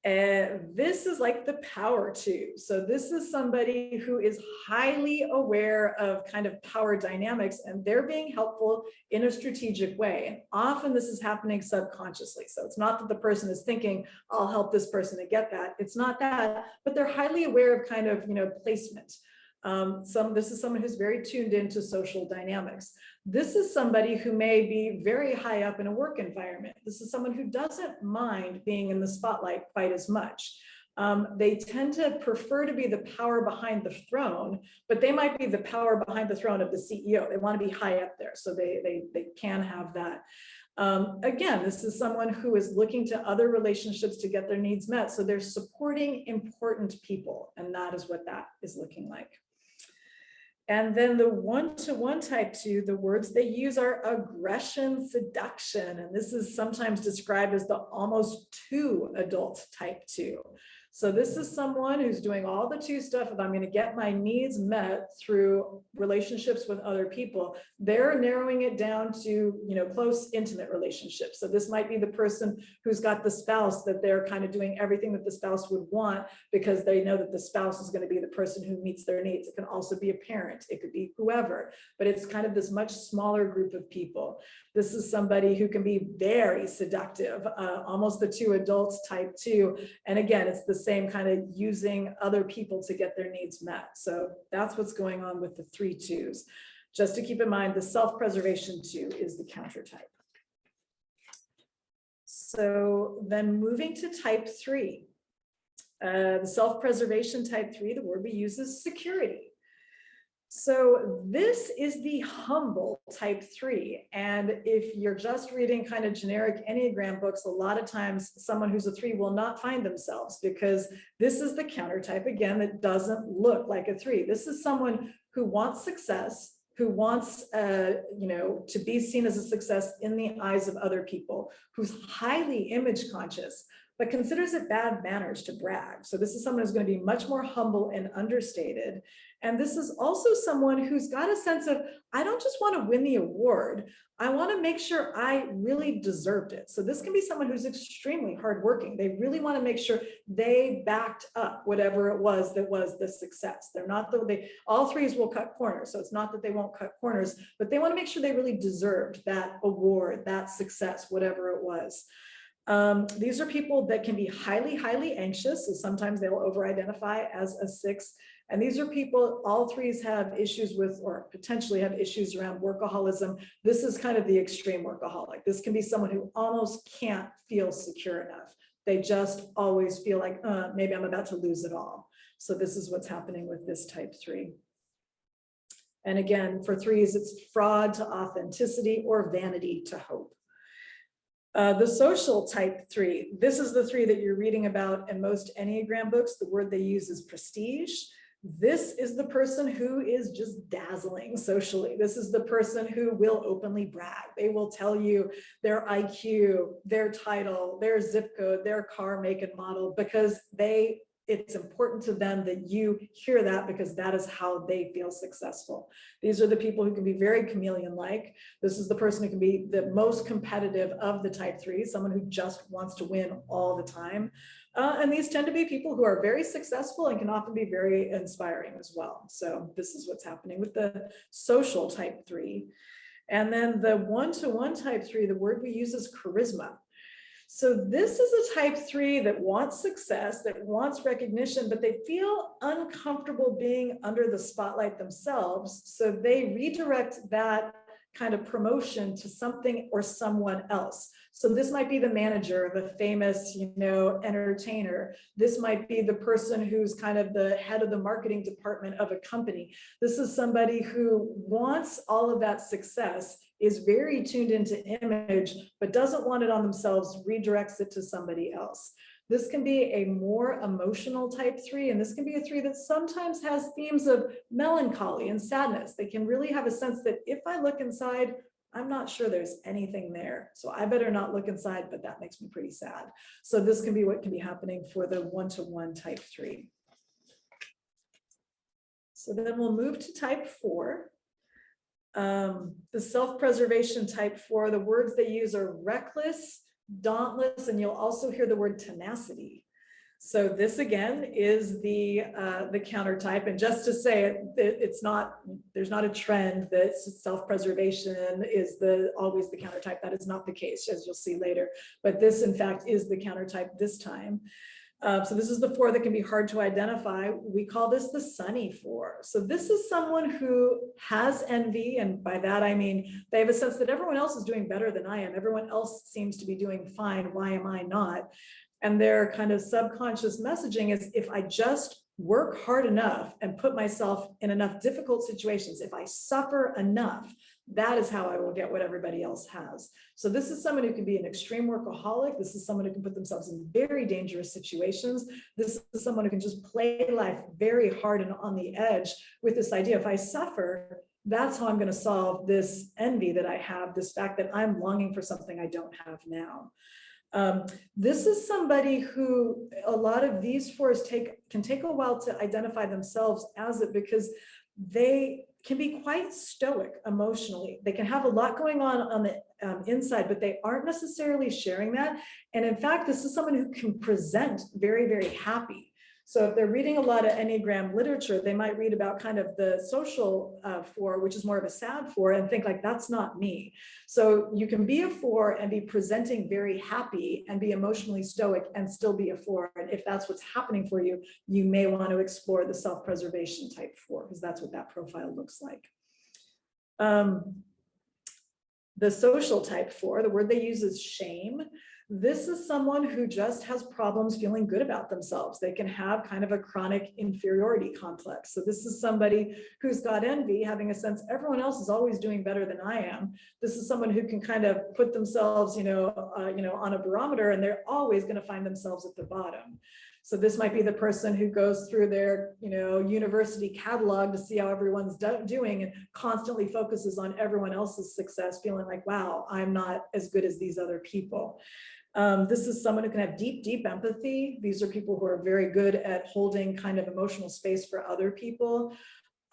And this is like the power 2. So this is somebody who is highly aware of kind of power dynamics, and they're being helpful in a strategic way. And often this is happening subconsciously. So it's not that the person is thinking, I'll help this person to get that. It's not that, but they're highly aware of kind of, placement. This is someone who's very tuned into social dynamics. This is somebody who may be very high up in a work environment. This is someone who doesn't mind being in the spotlight quite as much. They tend to prefer to be the power behind the throne, but they might be the power behind the throne of the CEO. They want to be high up there, so they can have that. Again, this is someone who is looking to other relationships to get their needs met. So they're supporting important people, and that is what that is looking like. And then the one-to-one type 2, the words they use are aggression, seduction, and this is sometimes described as the almost too adult type 2. So this is someone who's doing all the 2 stuff of I'm going to get my needs met through relationships with other people. They're narrowing it down to, close, intimate relationships. So this might be the person who's got the spouse that they're kind of doing everything that the spouse would want because they know that the spouse is going to be the person who meets their needs. It can also be a parent. It could be whoever, but it's kind of this much smaller group of people. This is somebody who can be very seductive, almost the 2 adults type 2. And again, it's the same kind of using other people to get their needs met. So that's what's going on with the 3 2s. Just to keep in mind, the self-preservation 2 is the counter type. So then moving to type 3, the self-preservation type 3, the word we use is security. So this is the humble type 3. And if you're just reading kind of generic Enneagram books, a lot of times someone who's a 3 will not find themselves because this is the counter type, again, that doesn't look like a 3. This is someone who wants success, who wants to be seen as a success in the eyes of other people, who's highly image conscious, but considers it bad manners to brag. So this is someone who's going to be much more humble and understated. And this is also someone who's got a sense of, I don't just want to win the award, I want to make sure I really deserved it. So this can be someone who's extremely hardworking. They really want to make sure they backed up whatever it was that was the success. They're not all 3s will cut corners. So it's not that they won't cut corners, but they want to make sure they really deserved that award, that success, whatever it was. These are people that can be highly, highly anxious. So sometimes they will over-identify as a 6. And these are people, all 3s have issues with, or potentially have issues around workaholism. This is kind of the extreme workaholic. This can be someone who almost can't feel secure enough. They just always feel like, maybe I'm about to lose it all. So this is what's happening with this type 3. And again, for 3s, it's fraud to authenticity or vanity to hope. The social type 3, this is the 3 that you're reading about in most Enneagram books. The word they use is prestige. This is the person who is just dazzling socially. This is the person who will openly brag. They will tell you their IQ, their title, their zip code, their car make and model, because it's important to them that you hear that, because that is how they feel successful. These are the people who can be very chameleon-like. This is the person who can be the most competitive of the type 3, someone who just wants to win all the time. And these tend to be people who are very successful and can often be very inspiring as well. So this is what's happening with the social type 3. And then the 1-to-1 type 3, the word we use is charisma. So this is a type 3 that wants success, that wants recognition, but they feel uncomfortable being under the spotlight themselves. So they redirect that kind of promotion to something or someone else. So this might be the manager, the famous, entertainer. This might be the person who's kind of the head of the marketing department of a company. This is somebody who wants all of that success, is very tuned into image, but doesn't want it on themselves, redirects it to somebody else. This can be a more emotional type 3, and this can be a 3 that sometimes has themes of melancholy and sadness. They can really have a sense that if I look inside, I'm not sure there's anything there. So I better not look inside, but that makes me pretty sad. So this can be what can be happening for the 1-to-1 type 3. So then we'll move to type 4. The self-preservation type 4, the words they use are reckless, dauntless, and you'll also hear the word tenacity. So this again is the counter type. And just to say it, there's not a trend that self-preservation is always the counter type. That is not the case, as you'll see later. But this, in fact, is the counter type this time. So this is the 4 that can be hard to identify. We call this the sunny 4. So this is someone who has envy. And by that, I mean, they have a sense that everyone else is doing better than I am. Everyone else seems to be doing fine. Why am I not? And their kind of subconscious messaging is, if I just work hard enough and put myself in enough difficult situations, if I suffer enough, that is how I will get what everybody else has. So this is someone who can be an extreme workaholic. This is someone who can put themselves in very dangerous situations. This is someone who can just play life very hard and on the edge with this idea, if I suffer, that's how I'm going to solve this envy that I have, this fact that I'm longing for something I don't have now. This is somebody who a lot of these 4s can take a while to identify themselves as it, because they can be quite stoic emotionally. They can have a lot going on the inside, but they aren't necessarily sharing that. And in fact, this is someone who can present very, very happy. So if they're reading a lot of Enneagram literature, they might read about kind of the social 4, which is more of a sad 4, and think like, that's not me. So you can be a 4 and be presenting very happy and be emotionally stoic and still be a 4. And if that's what's happening for you, you may want to explore the self-preservation type 4, because that's what that profile looks like. The social type 4, the word they use is shame. This is someone who just has problems feeling good about themselves. They can have kind of a chronic inferiority complex. So this is somebody who's got envy, having a sense everyone else is always doing better than I am. This is someone who can kind of put themselves, on a barometer, and they're always going to find themselves at the bottom. So this might be the person who goes through their, university catalog to see how everyone's doing and constantly focuses on everyone else's success, feeling like, wow, I'm not as good as these other people. This is someone who can have deep, deep empathy. These are people who are very good at holding kind of emotional space for other people.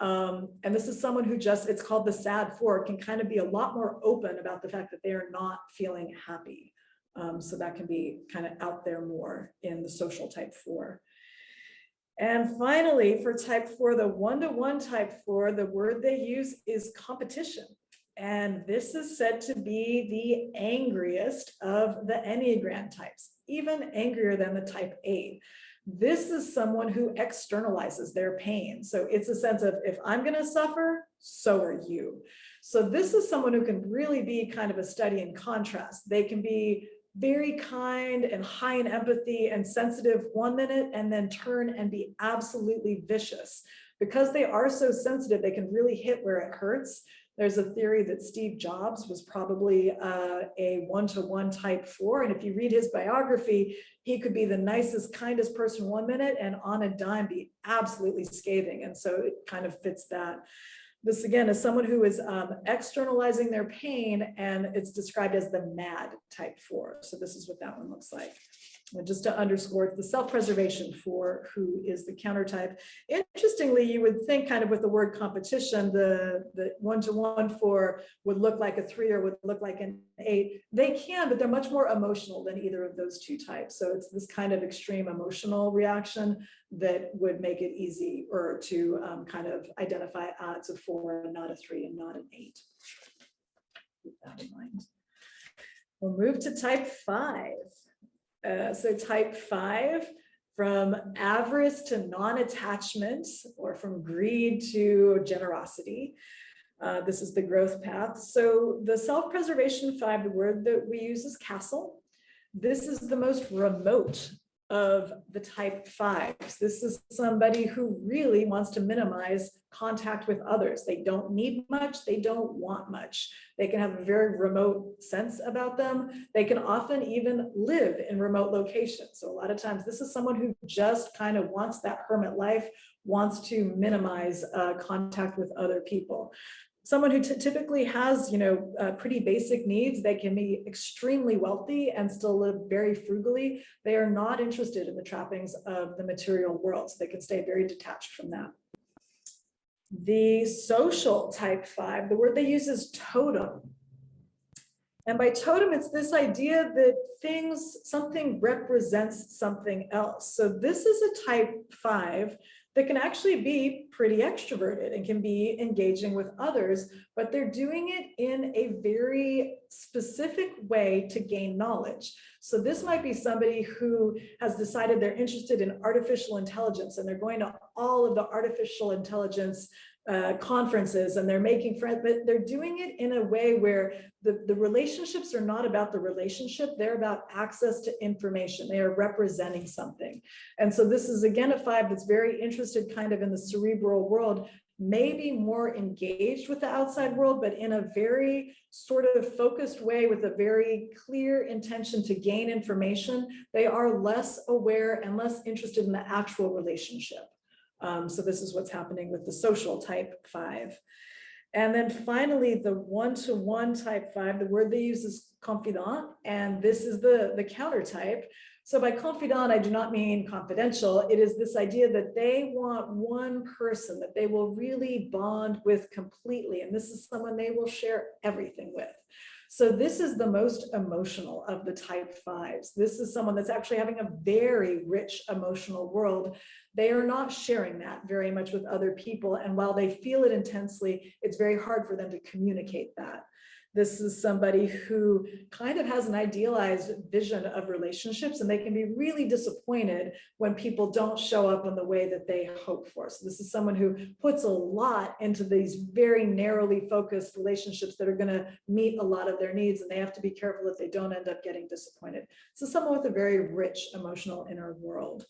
And this is someone who it's called the sad 4, can kind of be a lot more open about the fact that they are not feeling happy. So that can be kind of out there more in the social type 4. And finally, for type 4, the 1-to-1 type 4, the word they use is competition. And this is said to be the angriest of the Enneagram types, even angrier than the type 8. This is someone who externalizes their pain. So it's a sense of, if I'm going to suffer, so are you. So this is someone who can really be kind of a study in contrast. They can be very kind and high in empathy and sensitive 1 minute, and then turn and be absolutely vicious. Because they are so sensitive, they can really hit where it hurts. There's a theory that Steve Jobs was probably a 1-to-1 type 4. And if you read his biography, he could be the nicest, kindest person 1 minute, and on a dime be absolutely scathing. And so it kind of fits that. This again is someone who is externalizing their pain, and it's described as the mad type 4. So this is what that one looks like. And just to underscore the self-preservation for who is the counter type. Interestingly, you would think kind of with the word competition, the 1-to-1 4 would look like a 3 or would look like an 8. They can, but they're much more emotional than either of those two types. So it's this kind of extreme emotional reaction that would make it easy or to kind of identify it's a 4 and not a 3 and not an 8. Keep that in mind. We'll move to type 5. So type 5, from avarice to non-attachment, or from greed to generosity. This is the growth path. So the self-preservation 5, the word that we use is castle. This is the most remote of the type 5s. This is somebody who really wants to minimize contact with others. They don't need much, they don't want much. They can have a very remote sense about them. They can often even live in remote locations. So a lot of times this is someone who just kind of wants that hermit life, wants to minimize contact with other people. Someone who typically has, pretty basic needs. They can be extremely wealthy and still live very frugally. They are not interested in the trappings of the material world, so they can stay very detached from that. The social type 5, the word they use is totem. And by totem, it's this idea that something represents something else. So this is a type 5 that can actually be pretty extroverted and can be engaging with others, but they're doing it in a very specific way to gain knowledge. So this might be somebody who has decided they're interested in artificial intelligence, and they're going to all of the artificial intelligence conferences, and they're making friends, but they're doing it in a way where the relationships are not about the relationship, they're about access to information. They are representing something. And so this is again a 5 that's very interested kind of in the cerebral world, maybe more engaged with the outside world, but in a very sort of focused way with a very clear intention to gain information. They are less aware and less interested in the actual relationship. So this is what's happening with the social type 5. And then finally, the 1-to-1 type 5, the word they use is confidant, and this is the counter type. So by confidant, I do not mean confidential. It is this idea that they want one person that they will really bond with completely, and this is someone they will share everything with. So this is the most emotional of the type 5s. This is someone that's actually having a very rich emotional world. They are not sharing that very much with other people. And while they feel it intensely, it's very hard for them to communicate that. This is somebody who kind of has an idealized vision of relationships, and they can be really disappointed when people don't show up in the way that they hope for. So this is someone who puts a lot into these very narrowly focused relationships that are going to meet a lot of their needs, and they have to be careful that they don't end up getting disappointed. So someone with a very rich emotional inner world.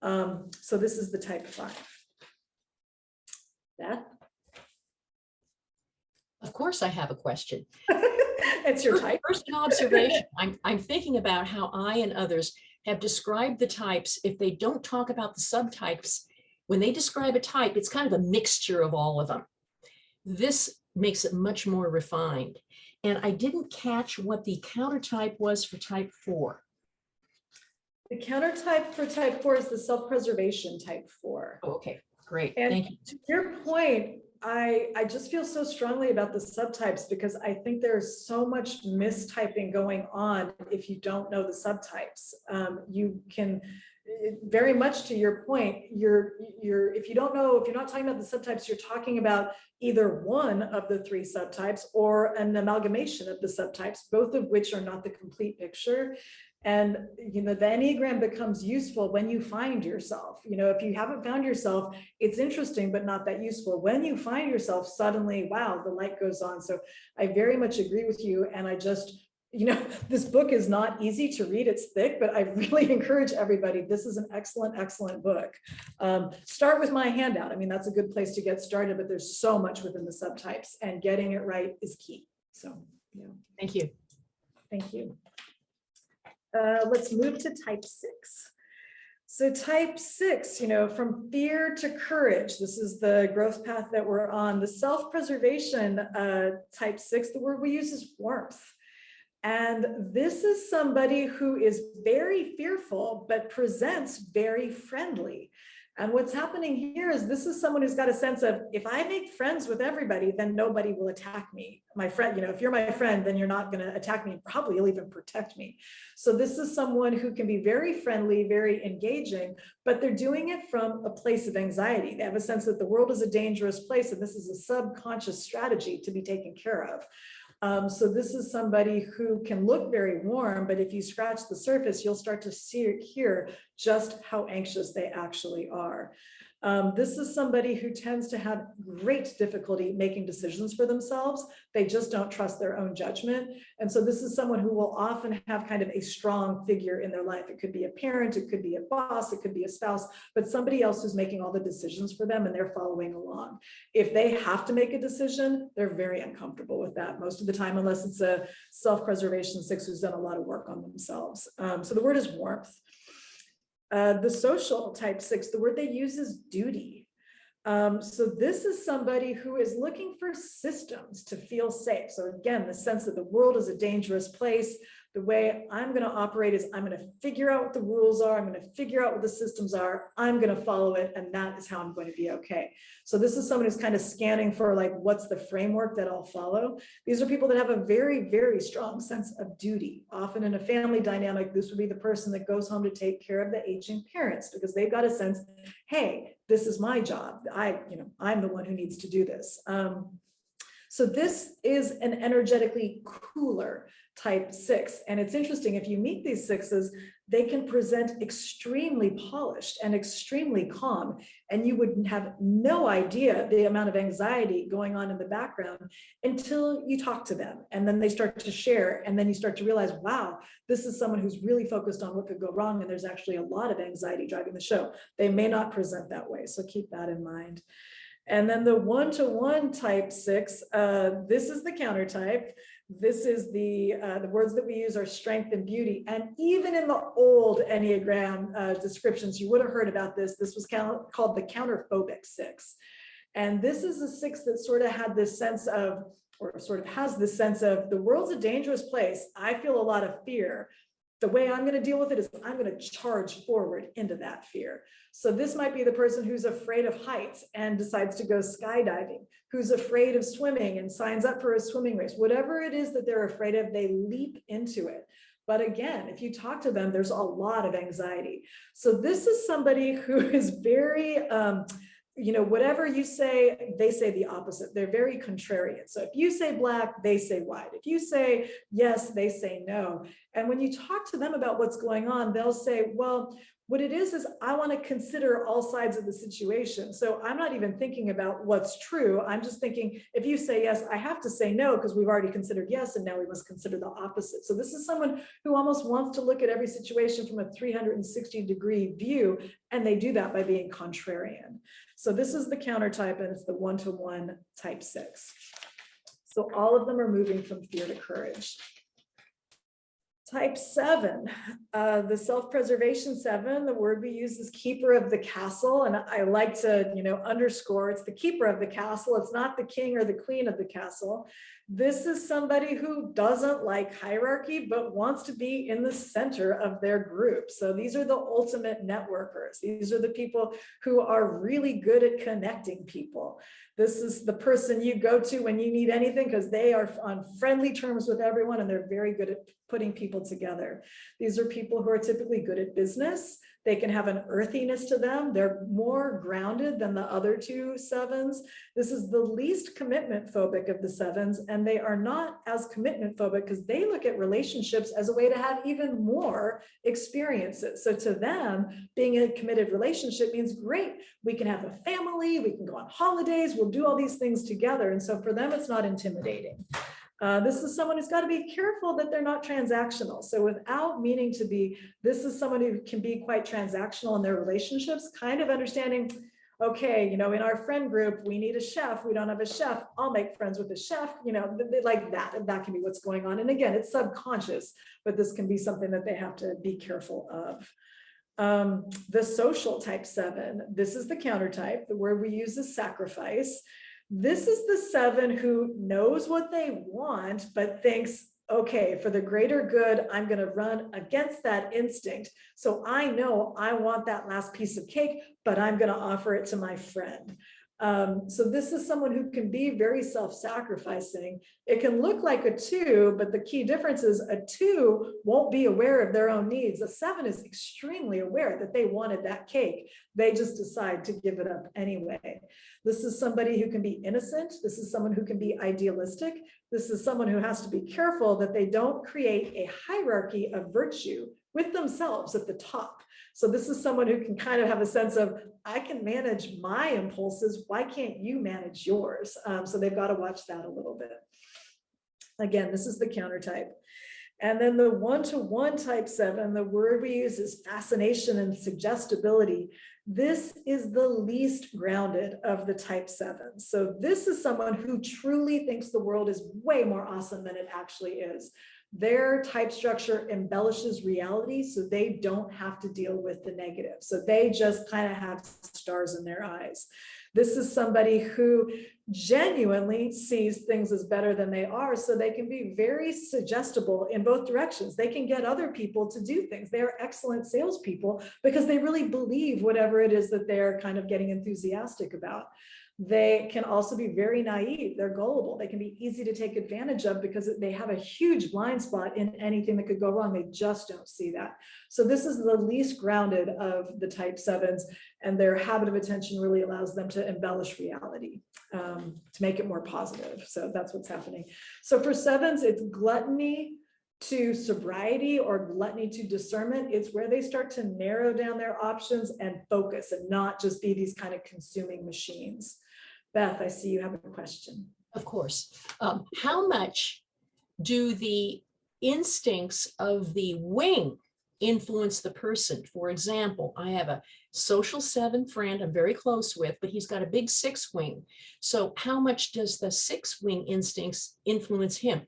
So this is the type 5. That? Of course, I have a question. It's your type. First observation, I'm thinking about how I and others have described the types. If they don't talk about the subtypes, when they describe a type, it's kind of a mixture of all of them. This makes it much more refined. And I didn't catch what the counter type was for type 4. The counter type for type 4 is the self-preservation type 4. Oh, okay, great. And thank you. to your point, I just feel so strongly about the subtypes because I think there's so much mistyping going on if you don't know the subtypes. You can very much to your point, if you don't know, if you're not talking about the subtypes, you're talking about either one of the three subtypes or an amalgamation of the subtypes, both of which are not the complete picture. And, the Enneagram becomes useful when you find yourself. If you haven't found yourself, it's interesting, but not that useful. When you find yourself, suddenly, wow, the light goes on. So I very much agree with you. And I just, this book is not easy to read. It's thick, but I really encourage everybody. This is an excellent, excellent book. Start with my handout. I mean, that's a good place to get started, but there's so much within the subtypes, and getting it right is key. So, Thank you. Thank you. Let's move to type 6. So type 6, from fear to courage. This is the growth path that we're on. The self-preservation type 6, the word we use is warmth. And this is somebody who is very fearful, but presents very friendly. And what's happening here is this is someone who's got a sense of, if I make friends with everybody, then nobody will attack me. My friend, if you're my friend, then you're not going to attack me. Probably you'll even protect me. So this is someone who can be very friendly, very engaging, but they're doing it from a place of anxiety. They have a sense that the world is a dangerous place, and this is a subconscious strategy to be taken care of. So this is somebody who can look very warm, but if you scratch the surface, you'll start to hear just how anxious they actually are. This is somebody who tends to have great difficulty making decisions for themselves. They just don't trust their own judgment. And so this is someone who will often have kind of a strong figure in their life. It could be a parent, it could be a boss, it could be a spouse, but somebody else who's making all the decisions for them and they're following along. If they have to make a decision, they're very uncomfortable with that most of the time, unless it's a self-preservation 6 who's done a lot of work on themselves. So the word is warmth. The social type 6, the word they use is duty. So this is somebody who is looking for systems to feel safe. So again, the sense that the world is a dangerous place. The way I'm going to operate is I'm going to figure out what the rules are. I'm going to figure out what the systems are. I'm going to follow it. And that is how I'm going to be okay. So this is someone who's kind of scanning for like, what's the framework that I'll follow? These are people that have a very, very strong sense of duty. Often in a family dynamic, this would be the person that goes home to take care of the aging parents because they've got a sense, hey, this is my job. I'm the one who needs to do this. So this is an energetically cooler type 6. And it's interesting, if you meet these 6s, they can present extremely polished and extremely calm. And you would have no idea the amount of anxiety going on in the background until you talk to them. And then they start to share. And then you start to realize, wow, this is someone who's really focused on what could go wrong. And there's actually a lot of anxiety driving the show. They may not present that way. So keep that in mind. And then the 1-to-1 type 6, this is the counter type. This is the words that we use are strength and beauty. And even in the old Enneagram descriptions, you would have heard about this. This was called the counterphobic 6. And this is a 6 that sort of had this sense of, or sort of has this sense of, the world's a dangerous place. I feel a lot of fear. The way I'm going to deal with it is I'm going to charge forward into that fear. So this might be the person who's afraid of heights and decides to go skydiving, who's afraid of swimming and signs up for a swimming race. Whatever it is that they're afraid of, they leap into it. But again, if you talk to them, there's a lot of anxiety. So this is somebody who is very, whatever you say, they say the opposite. They're very contrarian. So if you say black, they say white. If you say yes, they say no. And when you talk to them about what's going on, they'll say, well, what it is I want to consider all sides of the situation. So I'm not even thinking about what's true. I'm just thinking, if you say yes, I have to say no, because we've already considered yes, and now we must consider the opposite. So this is someone who almost wants to look at every situation from a 360-degree view, and they do that by being contrarian. So this is the counter type, and it's the 1-to-1 type 6. So all of them are moving from fear to courage. Type 7, the self-preservation 7, the word we use is keeper of the castle. And I like to, underscore, it's the keeper of the castle. It's not the king or the queen of the castle. This is somebody who doesn't like hierarchy, but wants to be in the center of their group. So these are the ultimate networkers. These are the people who are really good at connecting people. This is the person you go to when you need anything because they are on friendly terms with everyone and they're very good at putting people together. These are people who are typically good at business. They can have an earthiness to them. They're more grounded than the other two sevens. This is the least commitment phobic of the sevens, and they are not as commitment phobic because they look at relationships as a way to have even more experiences. So to them, being in a committed relationship means great. We can have a family, we can go on holidays, we'll do all these things together. And so for them, it's not intimidating. This is someone who's got to be careful that they're not transactional. So without meaning to be, this is someone who can be quite transactional in their relationships, kind of understanding, okay, in our friend group, we need a chef. We don't have a chef. I'll make friends with a chef, like that. And that can be what's going on. And again, it's subconscious, but this can be something that they have to be careful of. The social type 7, this is the counter type. The word we use is sacrifice. This is the 7 who knows what they want, but thinks, okay, for the greater good, I'm going to run against that instinct. So I know I want that last piece of cake, but I'm going to offer it to my friend. So this is someone who can be very self-sacrificing. It can look like a 2, but the key difference is a 2 won't be aware of their own needs. A 7 is extremely aware that they wanted that cake. They just decide to give it up anyway. This is somebody who can be innocent. This is someone who can be idealistic. This is someone who has to be careful that they don't create a hierarchy of virtue with themselves at the top. So this is someone who can kind of have a sense of, I can manage my impulses. Why can't you manage yours? So they've got to watch that a little bit. Again, this is the counter type. And then the 1-to-1 type 7, the word we use is fascination and suggestibility. This is the least grounded of the type 7. So this is someone who truly thinks the world is way more awesome than it actually is. Their type structure embellishes reality, so they don't have to deal with the negative. So they just kind of have stars in their eyes. This is somebody who genuinely sees things as better than they are, so they can be very suggestible in both directions. They can get other people to do things. They are excellent salespeople because they really believe whatever it is that they're kind of getting enthusiastic about. They can also be very naive. They're gullible. They can be easy to take advantage of because they have a huge blind spot in anything that could go wrong. They just don't see that. So this is the least grounded of the type 7s, and their habit of attention really allows them to embellish reality, to make it more positive. So that's what's happening. So for 7s, it's gluttony to sobriety or gluttony to discernment. It's where they start to narrow down their options and focus and not just be these kind of consuming machines. Beth, I see you have a question. Of course. How much do the instincts of the wing influence the person? For example, I have a social 7 friend I'm very close with, but he's got a big 6 wing. So how much does the 6 wing instincts influence him?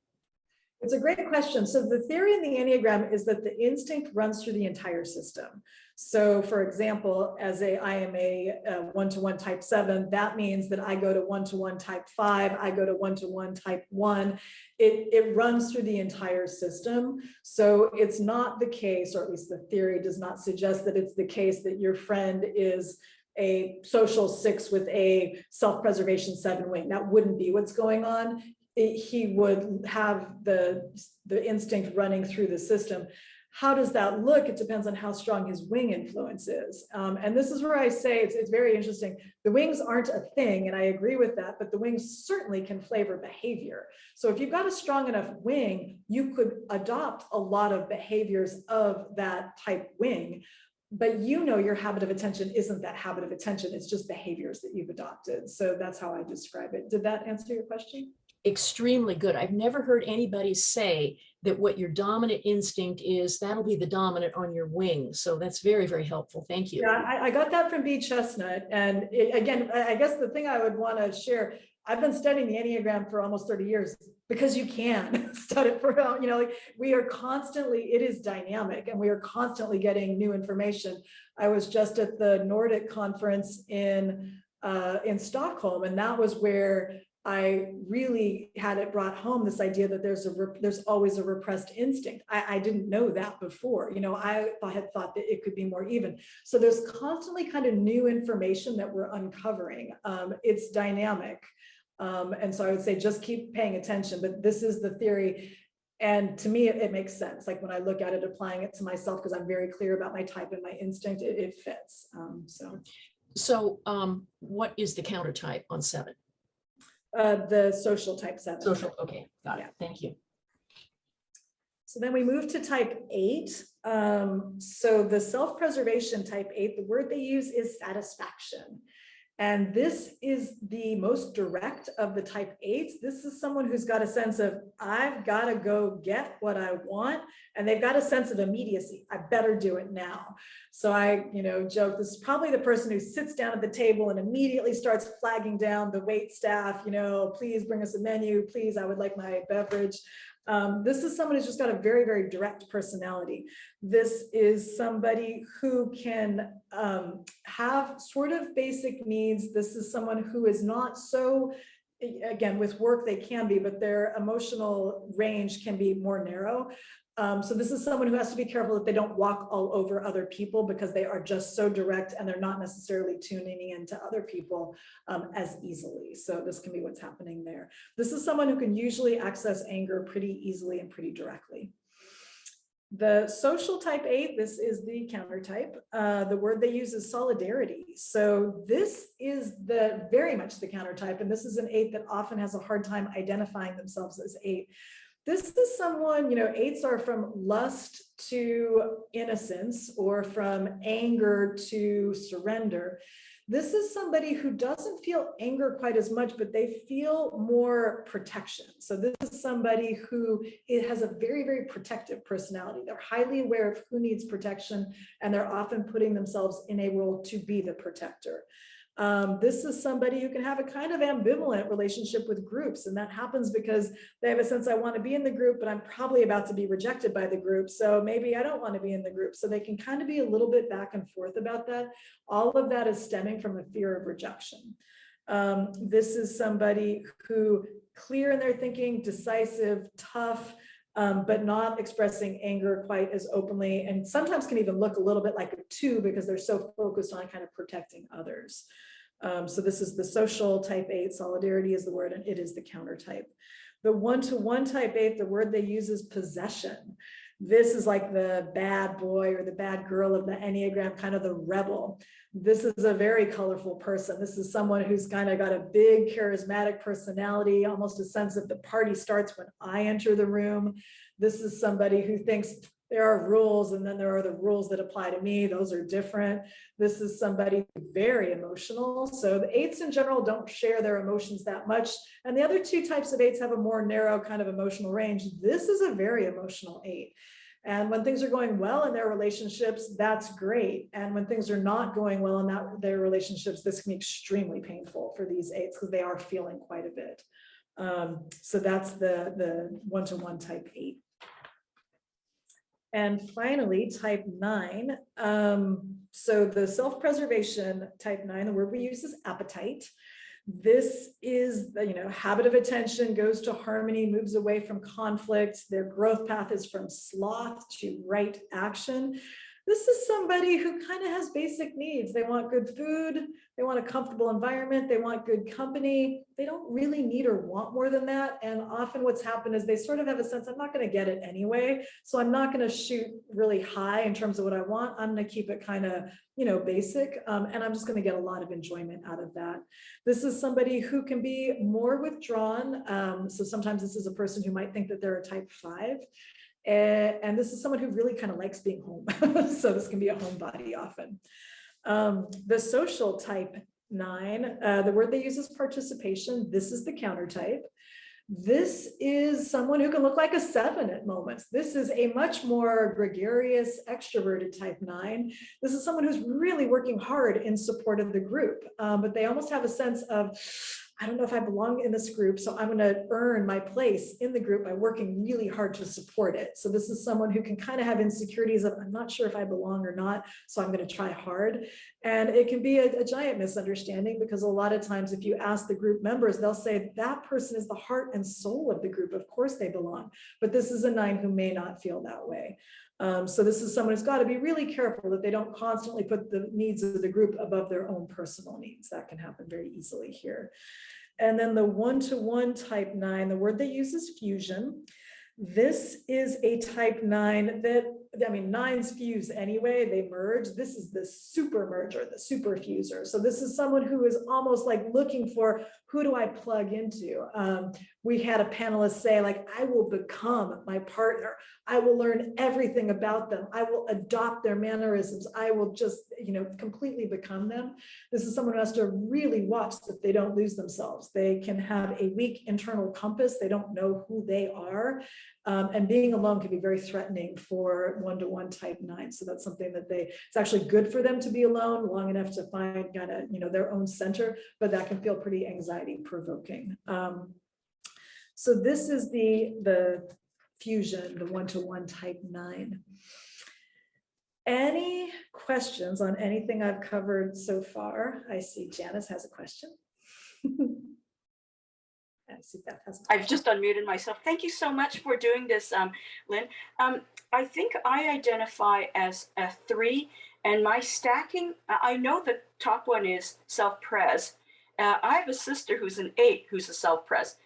It's a great question. So the theory in the Enneagram is that the instinct runs through the entire system. So for example, I am a 1-to-1 type 7, that means that I go to 1-to-1 type 5, I go to 1-to-1 type 1. It runs through the entire system. So it's not the case, or at least the theory does not suggest that it's the case that your friend is a social 6 with a self-preservation 7 wing. That wouldn't be what's going on. He would have the instinct running through the system. How does that look? It depends on how strong his wing influence is. And this is where I say it's very interesting. The wings aren't a thing, and I agree with that, but the wings certainly can flavor behavior. So if you've got a strong enough wing, you could adopt a lot of behaviors of that type wing, but your habit of attention isn't that habit of attention. It's just behaviors that you've adopted. So that's how I describe it. Did that answer your question? Extremely good. I've never heard anybody say that what your dominant instinct is, that'll be the dominant on your wing. So that's very, very helpful. Thank you. Yeah, I got that from B. Chestnut. And again, I guess the thing I would want to share, I've been studying the Enneagram for almost 30 years because you can study it for, we are constantly, it is dynamic and we are constantly getting new information. I was just at the Nordic conference in Stockholm, and that was where I really had it brought home, this idea that there's always a repressed instinct. I didn't know that before. I had thought that it could be more even. So there's constantly kind of new information that we're uncovering. It's dynamic. And so I would say just keep paying attention, but this is the theory. And to me, it makes sense. Like when I look at it, applying it to myself, because I'm very clear about my type and my instinct, it fits. So what is the counter type on 7? The social type 7. Social, okay, got it. Yeah. Thank you. So then we move to type 8. So the self-preservation type 8, the word they use is satisfaction. And this is the most direct of the type 8s. This is someone who's got a sense of, I've got to go get what I want. And they've got a sense of immediacy. I better do it now. So I, joke, this is probably the person who sits down at the table and immediately starts flagging down the wait staff, please bring us a menu. Please, I would like my beverage. This is someone who's just got a very, very direct personality. This is somebody who can have sort of basic needs. This is someone who is not so, again, with work they can be, but their emotional range can be more narrow. So this is someone who has to be careful that they don't walk all over other people, because they are just so direct and they're not necessarily tuning into other people as easily. So this can be what's happening there. This is someone who can usually access anger pretty easily and pretty directly. The social type 8, this is the counter type. The word they use is solidarity. So this is very much the counter type. And this is an 8 that often has a hard time identifying themselves as 8. This is someone, 8s are from lust to innocence, or from anger to surrender. This is somebody who doesn't feel anger quite as much, but they feel more protection. So this is somebody who has a very, very protective personality. They're highly aware of who needs protection, and they're often putting themselves in a role to be the protector. This is somebody who can have a kind of ambivalent relationship with groups. And that happens because they have a sense, I want to be in the group, but I'm probably about to be rejected by the group. So maybe I don't want to be in the group. So they can kind of be a little bit back and forth about that. All of that is stemming from a fear of rejection. This is somebody who clear in their thinking, decisive, tough, but not expressing anger quite as openly, and sometimes can even look a little bit like a 2 because they're so focused on kind of protecting others. So this is the social type 8, solidarity is the word, and it is the counter type. The 1-to-1 type 8, the word they use is possession. This is like the bad boy or the bad girl of the Enneagram, kind of the rebel. This is a very colorful person. This is someone who's kind of got a big charismatic personality, almost a sense of the party starts when I enter the room. This is somebody who thinks there are rules, and then there are the rules that apply to me. Those are different. This is somebody very emotional. So the 8s in general don't share their emotions that much. And the other 2 types of 8s have a more narrow kind of emotional range. This is a very emotional 8. And when things are going well in their relationships, that's great. And when things are not going well in their relationships, this can be extremely painful for these 8s because they are feeling quite a bit. So that's the 1-to-1 type 8. And finally, type 9. So the self-preservation type 9, the word we use is appetite. This is the habit of attention, goes to harmony, moves away from conflict. Their growth path is from sloth to right action. This is somebody who kind of has basic needs. They want good food, they want a comfortable environment, they want good company. They don't really need or want more than that. And often what's happened is they sort of have a sense, I'm not going to get it anyway. So I'm not going to shoot really high in terms of what I want. I'm going to keep it kind of, basic. And I'm just going to get a lot of enjoyment out of that. This is somebody who can be more withdrawn. So sometimes this is a person who might think that they're a type 5. And this is someone who really kind of likes being home. So this can be a homebody often. The social type 9, the word they use is participation. This is the counter type. This is someone who can look like a 7 at moments. This is a much more gregarious, extroverted type 9. This is someone who's really working hard in support of the group, but they almost have a sense of, I don't know if I belong in this group, so I'm going to earn my place in the group by working really hard to support it. So this is someone who can kind of have insecurities of, I'm not sure if I belong or not, so I'm going to try hard. And it can be a giant misunderstanding, because a lot of times if you ask the group members, they'll say that person is the heart and soul of the group. Of course they belong, but this is a 9 who may not feel that way. So this is someone who's got to be really careful that they don't constantly put the needs of the group above their own personal needs. That can happen very easily here. And then the 1-to-1 type 9, the word they use is fusion. This is a type 9 that, I mean, 9s fuse anyway, they merge. This is the super merger, the super fuser. So this is someone who is almost like looking for, who do I plug into? We had a panelist say, like, I will become my partner. I will learn everything about them. I will adopt their mannerisms. I will just, completely become them. This is someone who has to really watch that they don't lose themselves. They can have a weak internal compass. They don't know who they are. And being alone can be very threatening for one-to-one type 9. So that's something that it's actually good for them to be alone long enough to find kind of, their own center, but that can feel pretty anxiety provoking. So this is the fusion, the one-to-one type 9. Any questions on anything I've covered so far? I see Janice has a question. I see Beth has a question. I've just unmuted myself. Thank you so much for doing this, Lynn. I think I identify as a 3, and my stacking, I know the top one is self-pres. I have a sister who's an 8 who's a self-pres.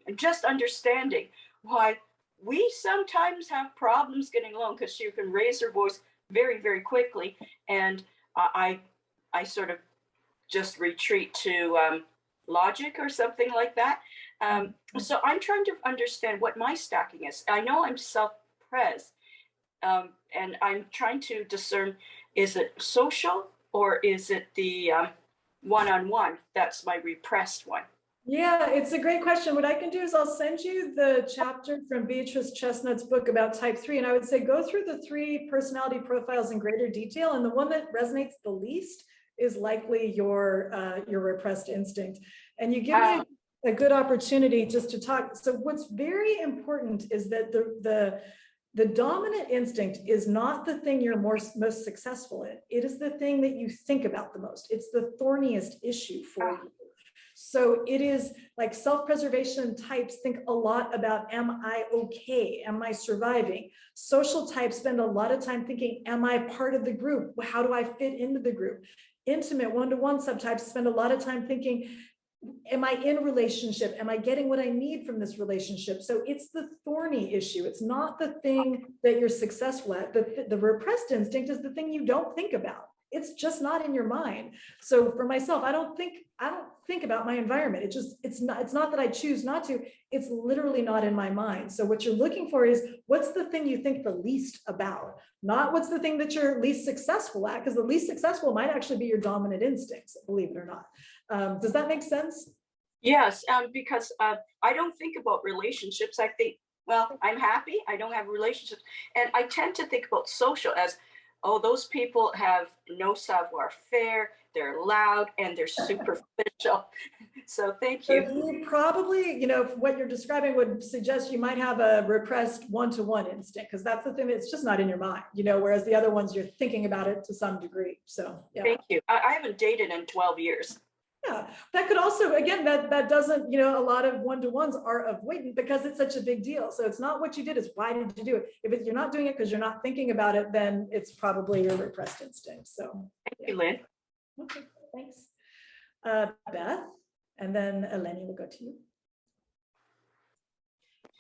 And just understanding why we sometimes have problems getting along, because she can raise her voice very, very quickly. And I sort of just retreat to logic or something like that. So I'm trying to understand what my stacking is. I know I'm self-pres, and I'm trying to discern, is it social or is it the one-on-one? That's my repressed one. Yeah, it's a great question. What I can do is I'll send you the chapter from Beatrice Chestnut's book about type 3. And I would say go through the 3 personality profiles in greater detail. And the one that resonates the least is likely your repressed instinct. And you give me a good opportunity just to talk. So what's very important is that the dominant instinct is not the thing you're most successful in. It is the thing that you think about the most. It's the thorniest issue for you. So it is like self-preservation types think a lot about, am I okay? Am I surviving? Social types spend a lot of time thinking, am I part of the group? How do I fit into the group? Intimate one-to-one subtypes spend a lot of time thinking, am I in relationship? Am I getting what I need from this relationship? So it's the thorny issue. It's not the thing that you're successful at. The repressed instinct is the thing you don't think about. It's just not in your mind. So for myself, I don't think about my environment. It's not that I choose not to, it's literally not in my mind. So what you're looking for is, what's the thing you think the least about? Not what's the thing that you're least successful at, because the least successful might actually be your dominant instincts, believe it or not. Does that make sense? Yes, because I don't think about relationships. I think, well, I'm happy, I don't have relationships. And I tend to think about social as, oh, those people have no savoir-faire, they're loud, and they're superficial. So thank you. So you probably, what you're describing would suggest you might have a repressed one-to-one instinct, because that's the thing that's just not in your mind, whereas the other ones, you're thinking about it to some degree. So, yeah. Thank you. I haven't dated in 12 years. Yeah, that could also, again, that doesn't, a lot of one-to-ones are avoidant because it's such a big deal. So it's not what you did, it's why did you do it? If you're not doing it because you're not thinking about it, then it's probably your repressed instinct. So thank you, Lynn. Okay, thanks. Beth, and then Eleni will go to you.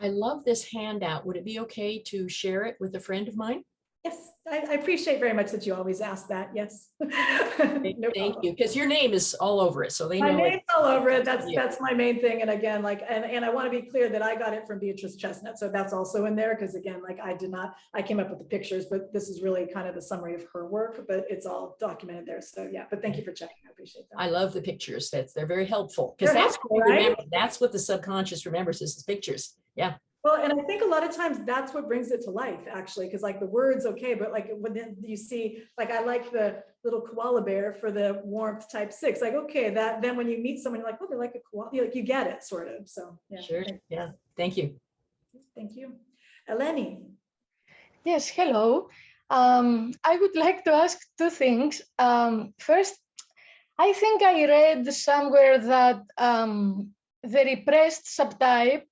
I love this handout. Would it be okay to share it with a friend of mine? Yes, I appreciate very much that you always ask that. Yes. No Thank you, because your name is all over it, so they know. My name's all over it. That's my main thing. And again, and I want to be clear that I got it from Beatrice Chestnut, so that's also in there, because again, I came up with the pictures, but this is really kind of the summary of her work, but it's all documented there. So yeah, but thank you for checking. I appreciate that. I love the pictures. They're very helpful, because that's what the subconscious remembers is the pictures. Yeah. Well, and I think a lot of times that's what brings it to life, actually, because the words, okay, but when you see, I like the little koala bear for the warmth type 6, okay, that then when you meet someone, you're like, oh, they like a koala, you get it, sort of. So yeah. Sure. Yeah. Thank you. Thank you. Eleni. Yes, hello. I would like to ask 2 things. First, I think I read somewhere that the repressed subtype,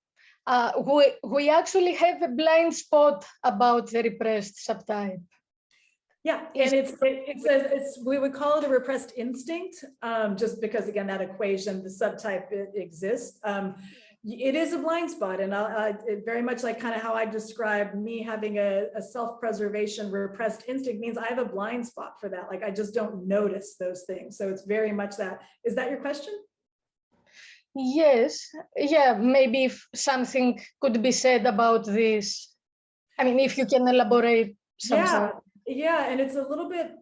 we actually have a blind spot about the repressed subtype. Yeah, and it's we would call it a repressed instinct, just because again that equation, the subtype exists. It is a blind spot, and it very much like kind of how I described me having a self-preservation repressed instinct means I have a blind spot for that. Like I just don't notice those things. So it's very much that. Is that your question? Yes. Yeah, maybe if something could be said about this. I mean, if you can elaborate something. Yeah, and it's a little bit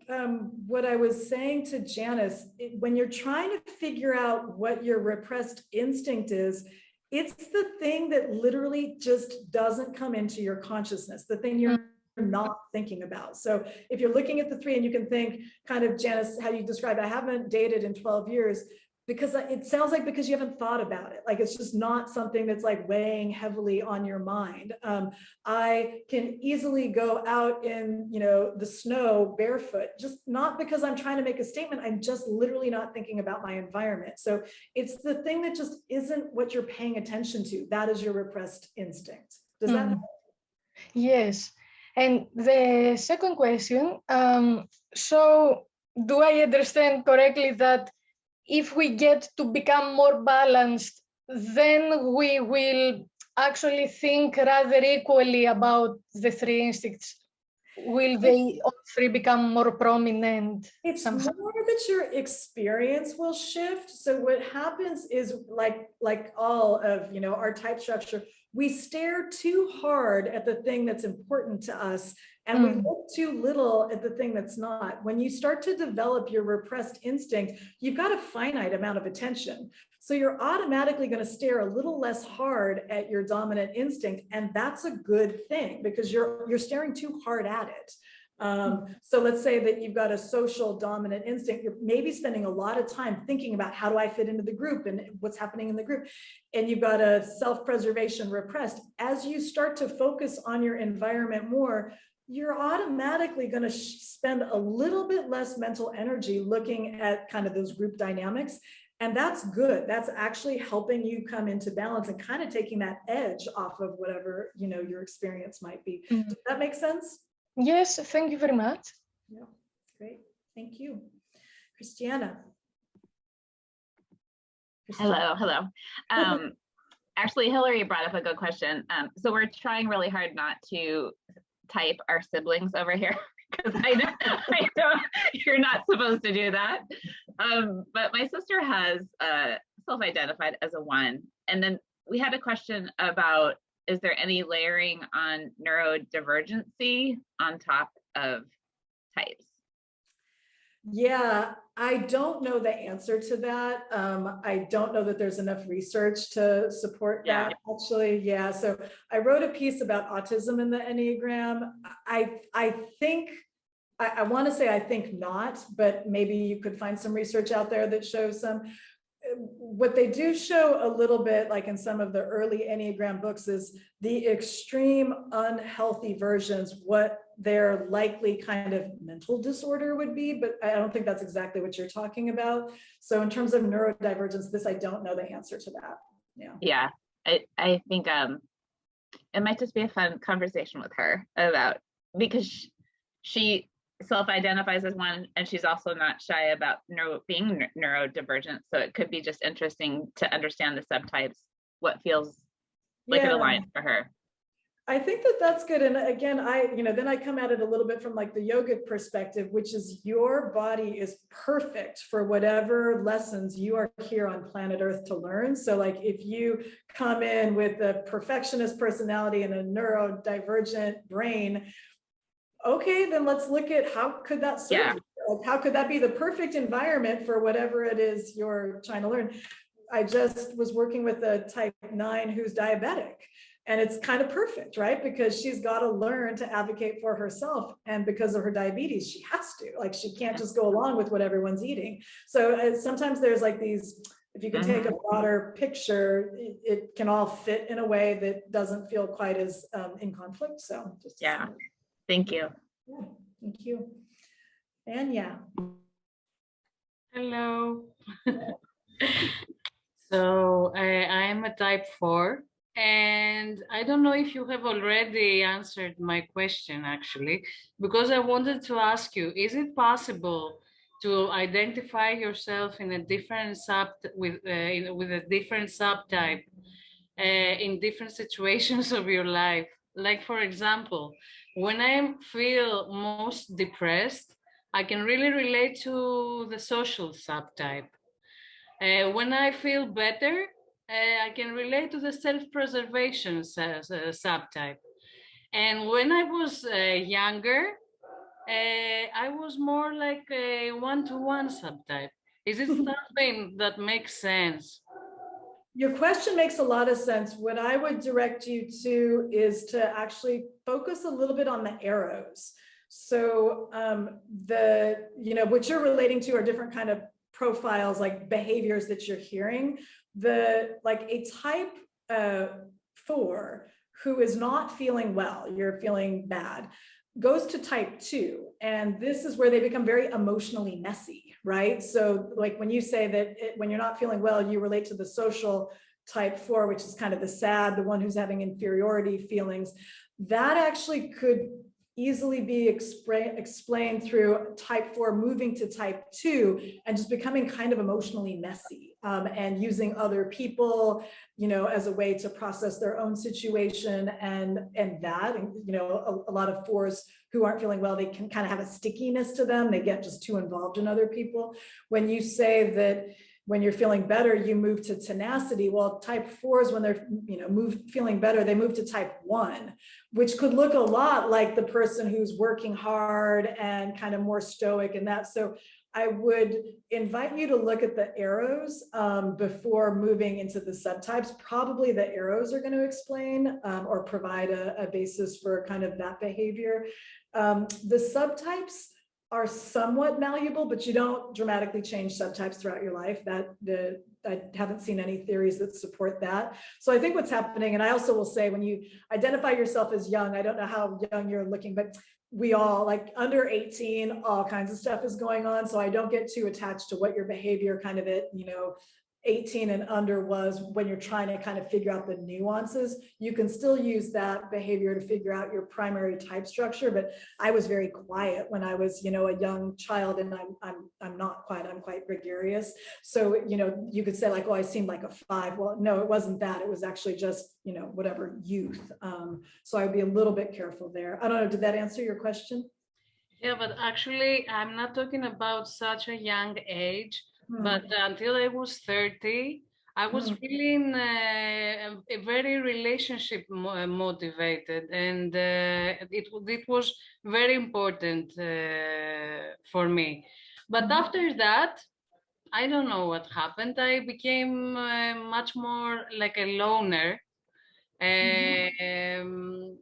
what I was saying to Janice. When you're trying to figure out what your repressed instinct is, it's the thing that literally just doesn't come into your consciousness, the thing you're not thinking about. So if you're looking at the 3 and you can think kind of, Janice, how you describe, I haven't dated in 12 years, because it sounds like because you haven't thought about it. Like it's just not something that's like weighing heavily on your mind. I can easily go out in, the snow barefoot, just not because I'm trying to make a statement. I'm just literally not thinking about my environment. So it's the thing that just isn't what you're paying attention to. That is your repressed instinct. Does that make sense? Yes. And the second question, so do I understand correctly that if we get to become more balanced, then we will actually think rather equally about the 3 instincts? Will they all 3 become more prominent? It's somehow? more that your experience will shift. So what happens is like all of, our type structure, we stare too hard at the thing that's important to us, and we look too little at the thing that's not. When you start to develop your repressed instinct, you've got a finite amount of attention. So you're automatically going to stare a little less hard at your dominant instinct. And that's a good thing because you're staring too hard at it. So let's say that you've got a social dominant instinct. You're maybe spending a lot of time thinking about how do I fit into the group and what's happening in the group. And you've got a self-preservation repressed. As you start to focus on your environment more, you're automatically going to spend a little bit less mental energy looking at kind of those group dynamics. And that's good. That's actually helping you come into balance and kind of taking that edge off of whatever, your experience might be. Does that make sense? Yes, thank you very much. Yeah, great. Thank you. Christiana. Hello. Actually, Hillary brought up a good question. So we're trying really hard not to type our siblings over here because I know you're not supposed to do that. But my sister has self-identified as a 1. And then we had a question about, is there any layering on neurodivergency on top of types? Yeah, I don't know the answer to that. I don't know that there's enough research to support that, actually. Yeah, so I wrote a piece about autism in the Enneagram. I think, I want to say I think not, but maybe you could find some research out there that shows some. What they do show a little bit, like in some of the early Enneagram books, is the extreme unhealthy versions, what their likely kind of mental disorder would be, but I don't think that's exactly what you're talking about. So in terms of neurodivergence, I don't know the answer to that. Yeah, I think it might just be a fun conversation with her about, because she self-identifies as 1, and she's also not shy about being neurodivergent. So it could be just interesting to understand the subtypes, what feels like an alliance for her. I think that that's good. And again, then I come at it a little bit from like the yogic perspective, which is your body is perfect for whatever lessons you are here on planet Earth to learn. So like if you come in with a perfectionist personality and a neurodivergent brain, okay, then let's look at how could that serve you? Like, how could that be the perfect environment for whatever it is you're trying to learn? I just was working with a type 9 who's diabetic, and it's kind of perfect, right? Because she's got to learn to advocate for herself, and because of her diabetes, she has to. Like, she can't just go along with what everyone's eating. So sometimes there's like these, if you can take a broader picture, it can all fit in a way that doesn't feel quite as in conflict. So just Thank you. Yeah, thank you. And Hello. So I am a type 4, and I don't know if you have already answered my question, actually, because I wanted to ask you, is it possible to identify yourself in a different with a different subtype in different situations of your life. Like, for example, when I feel most depressed, I can really relate to the social subtype. When I feel better, I can relate to the self-preservation subtype. And when I was younger, I was more like a one-to-one subtype. Is it something that makes sense? Your question makes a lot of sense. What I would direct you to is to actually focus a little bit on the arrows. So what you're relating to are different kind of profiles, like behaviors that you're hearing. A type 4 who is not feeling well, you're feeling bad, goes to type 2. And this is where they become very emotionally messy, right? So like when you say that when you're not feeling well, you relate to the social type 4, which is kind of the sad, the one who's having inferiority feelings, that actually could easily be explained through type 4 moving to type 2 and just becoming kind of emotionally messy, and using other people, as a way to process their own situation, and a lot of 4s who aren't feeling well, they can kind of have a stickiness to them. They get just too involved in other people. When you say that when you're feeling better, you move to tenacity. Well, type 4s, when they're feeling better, they move to type 1, which could look a lot like the person who's working hard and kind of more stoic and that. So I would invite you to look at the arrows before moving into the subtypes. Probably the arrows are going to explain or provide a basis for kind of that behavior. The subtypes are somewhat malleable, but you don't dramatically change subtypes throughout your life. I haven't seen any theories that support that. So I think what's happening, and I also will say, when you identify yourself as young, I don't know how young you're looking, but we all, like under 18, all kinds of stuff is going on. So I don't get too attached to what your behavior kind of 18 and under was when you're trying to kind of figure out the nuances. You can still use that behavior to figure out your primary type structure. But I was very quiet when I was, a young child, and I'm not quiet. I'm quite gregarious. So, you could say like, oh, I seemed like a 5. Well, no, it wasn't that. It was actually just, whatever, youth. So I'd be a little bit careful there. I don't know. Did that answer your question? Yeah, but actually, I'm not talking about such a young age. But until I was 30, I was really in a very relationship motivated, and it was very important for me. But after that, I don't know what happened. I became much more like a loner. And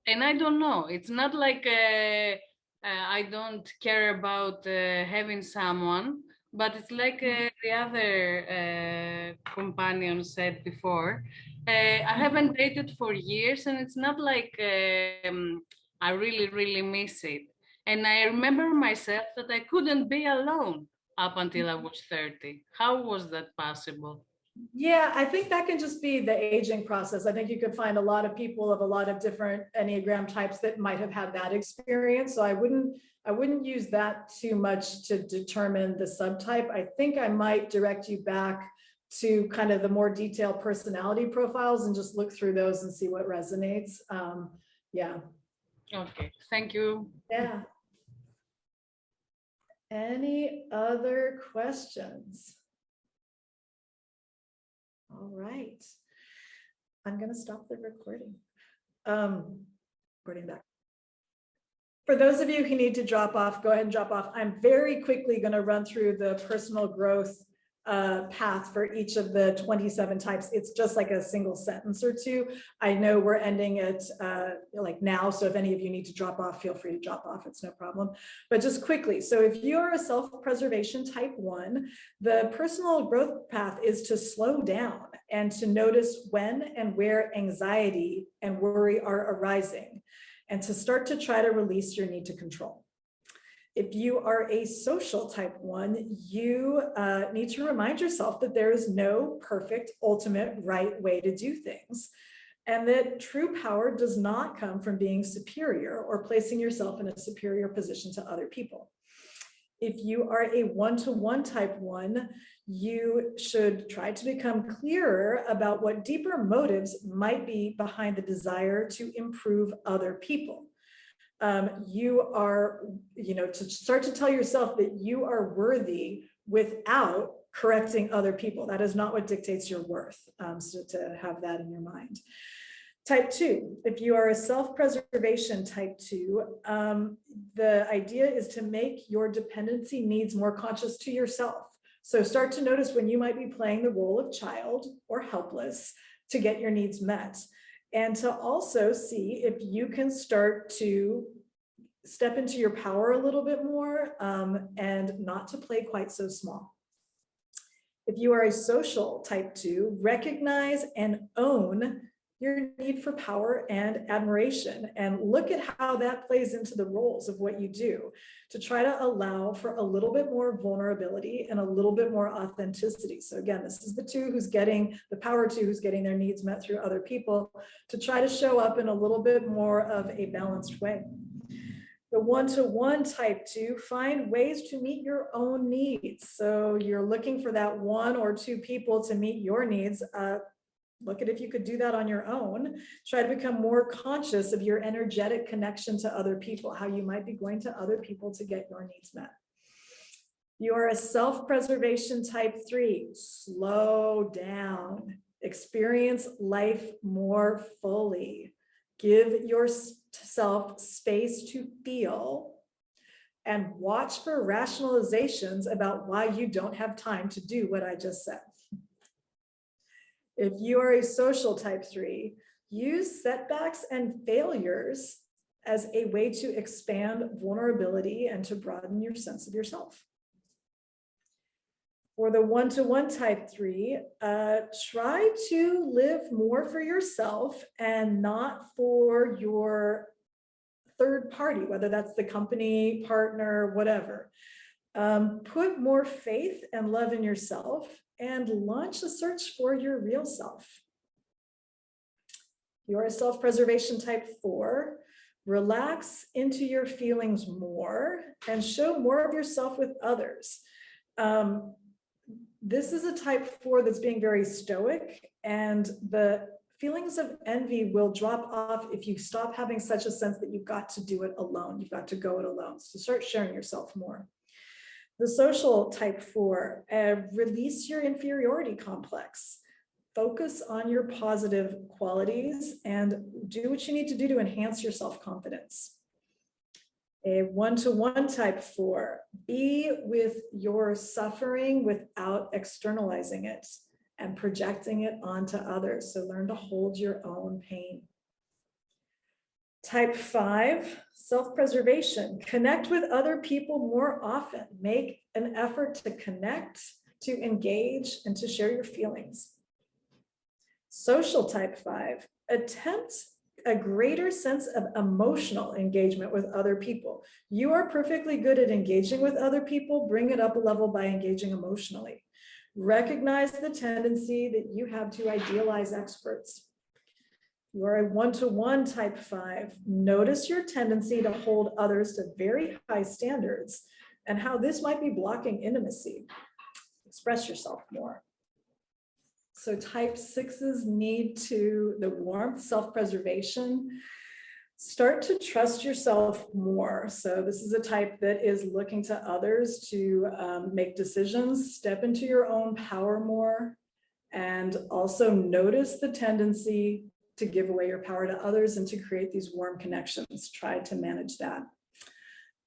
I don't know. It's not like I don't care about having someone. But it's like the other companion said before, I haven't dated for years, and it's not like I really, really miss it. And I remember myself that I couldn't be alone up until I was 30. How was that possible? Yeah, I think that can just be the aging process. I think you could find a lot of people of a lot of different Enneagram types that might have had that experience. So I wouldn't use that too much to determine the subtype. I think I might direct you back to kind of the more detailed personality profiles and just look through those and see what resonates. Yeah. Okay, thank you. Yeah. Any other questions? All right. I'm going to stop the recording. Recording back. For those of you who need to drop off, go ahead and drop off. I'm very quickly going to run through the personal growth path for each of the 27 types. It's just like a single sentence or two. I know we're ending at like now, so if any of you need to drop off, feel free to drop off. It's no problem. But just quickly, so if you're a self-preservation type 1, the personal growth path is to slow down and to notice when and where anxiety and worry are arising, and to start to try to release your need to control. If you are a social type 1, you need to remind yourself that there is no perfect, ultimate right way to do things, and that true power does not come from being superior or placing yourself in a superior position to other people. If you are a one-to-one type 1, you should try to become clearer about what deeper motives might be behind the desire to improve other people. You are, to start to tell yourself that you are worthy without correcting other people. That is not what dictates your worth. So to have that in your mind. Type 2, if you are a self-preservation type 2, the idea is to make your dependency needs more conscious to yourself. So start to notice when you might be playing the role of child or helpless to get your needs met. And to also see if you can start to step into your power a little bit more and not to play quite so small. If you are a social type 2, recognize and own your need for power and admiration, and look at how that plays into the roles of what you do to try to allow for a little bit more vulnerability and a little bit more authenticity. So again, this is the power 2 who's getting their needs met through other people, to try to show up in a little bit more of a balanced way. The one-to-one type 2, find ways to meet your own needs. So you're looking for that 1 or 2 people to meet your needs. Look at if you could do that on your own. Try to become more conscious of your energetic connection to other people, how you might be going to other people to get your needs met. You are a self-preservation type 3. Slow down. Experience life more fully. Give yourself space to feel and watch for rationalizations about why you don't have time to do what I just said. If you are a social type 3, use setbacks and failures as a way to expand vulnerability and to broaden your sense of yourself. For the one-to-one type 3, try to live more for yourself and not for your third party, whether that's the company, partner, whatever. Put more faith and love in yourself and launch a search for your real self. You're a self-preservation type 4. Relax into your feelings more and show more of yourself with others. This is a type 4 that's being very stoic, and the feelings of envy will drop off if you stop having such a sense that you've got to do it alone. You've got to go it alone. So start sharing yourself more. The social type 4, release your inferiority complex. Focus on your positive qualities and do what you need to do to enhance your self-confidence. A one-to-one type 4, be with your suffering without externalizing it and projecting it onto others. So learn to hold your own pain. Type 5, self-preservation. Connect with other people more often. Make an effort to connect, to engage, and to share your feelings. Social type 5, attempt a greater sense of emotional engagement with other people. You are perfectly good at engaging with other people. Bring it up a level by engaging emotionally. Recognize the tendency that you have to idealize experts. You are a one-to-one type 5. Notice your tendency to hold others to very high standards and how this might be blocking intimacy. Express yourself more. So type 6s need the warmth, self-preservation. Start to trust yourself more. So this is a type that is looking to others to make decisions, step into your own power more, and also notice the tendency to give away your power to others and to create these warm connections. Try to manage that.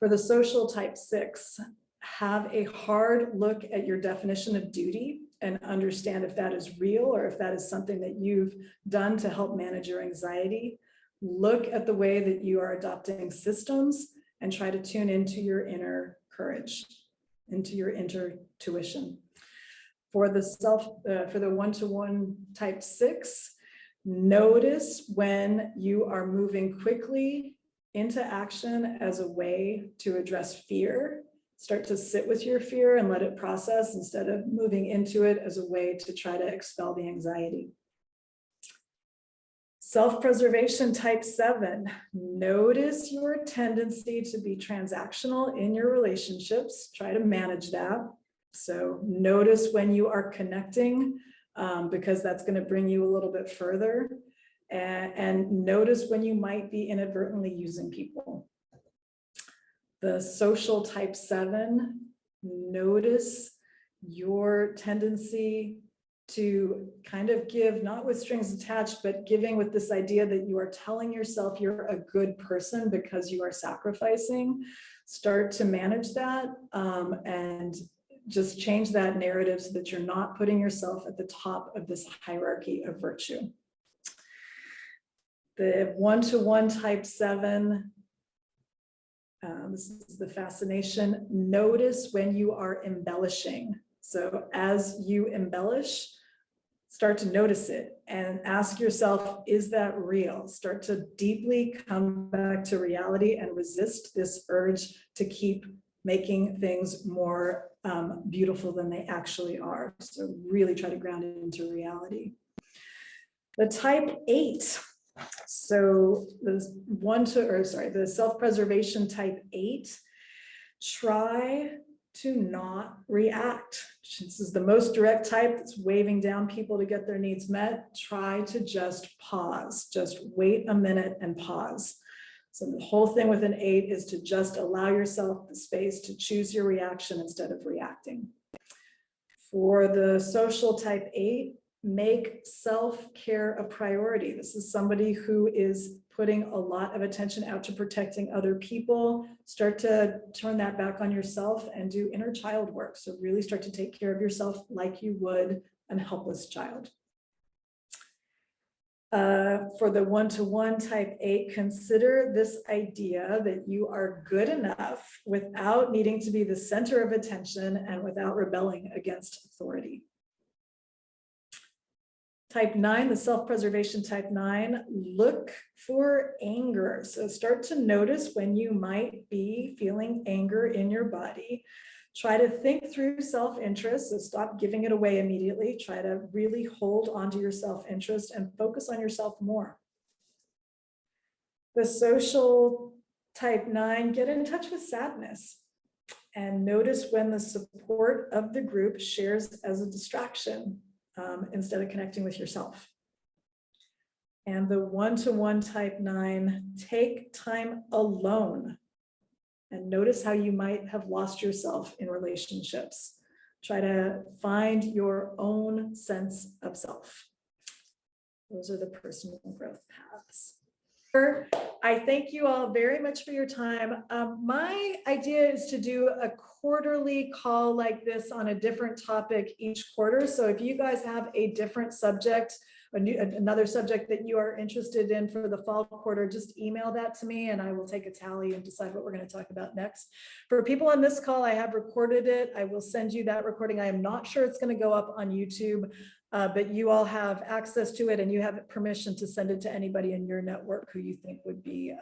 For the social type 6, have a hard look at your definition of duty and understand if that is real or if that is something that you've done to help manage your anxiety. Look at the way that you are adopting systems and try to tune into your inner courage, into your intuition. For the one-to-one type 6, notice when you are moving quickly into action as a way to address fear. Start to sit with your fear and let it process instead of moving into it as a way to try to expel the anxiety. Self-preservation type 7. Notice your tendency to be transactional in your relationships. Try to manage that. So notice when you are connecting, because that's going to bring you a little bit further. And notice when you might be inadvertently using people. The social type 7. Notice your tendency to kind of give, not with strings attached, but giving with this idea that you are telling yourself you're a good person because you are sacrificing. Start to manage that, and just change that narrative so that you're not putting yourself at the top of this hierarchy of virtue. The 1-to-1 type 7. This is the fascination. Notice when you are embellishing. So as you embellish, start to notice it and ask yourself, is that real? Start to deeply come back to reality and resist this urge to keep making things more beautiful than they actually are. So really try to ground it into reality. The type 8. So the self-preservation type 8, try to not react. This is the most direct type that's waving down people to get their needs met. Try to just pause, just wait a minute and pause. So the whole thing with an 8 is to just allow yourself the space to choose your reaction instead of reacting. For the social type 8, make self-care a priority. This is somebody who is putting a lot of attention out to protecting other people. Start to turn that back on yourself and do inner child work. So really start to take care of yourself like you would a helpless child. For the 1-to-1 type 8, consider this idea that you are good enough without needing to be the center of attention and without rebelling against authority. Type 9, the self-preservation type 9, look for anger. So start to notice when you might be feeling anger in your body. Try to think through self-interest, so stop giving it away immediately. Try to really hold onto your self-interest and focus on yourself more. The social type 9, get in touch with sadness and notice when the support of the group shares as a distraction. Instead of connecting with yourself. And the 1-to-1 type 9, take time alone and notice how you might have lost yourself in relationships. Try to find your own sense of self. Those are the personal growth paths. I thank you all very much for your time. My idea is to do a quarterly call like this on a different topic each quarter. So if you guys have a different subject, another subject that you are interested in for the fall quarter, just email that to me and I will take a tally and decide what we're going to talk about next. For people on this call, I have recorded it. I will send you that recording. I am not sure it's going to go up on YouTube. But you all have access to it and you have permission to send it to anybody in your network who you think would be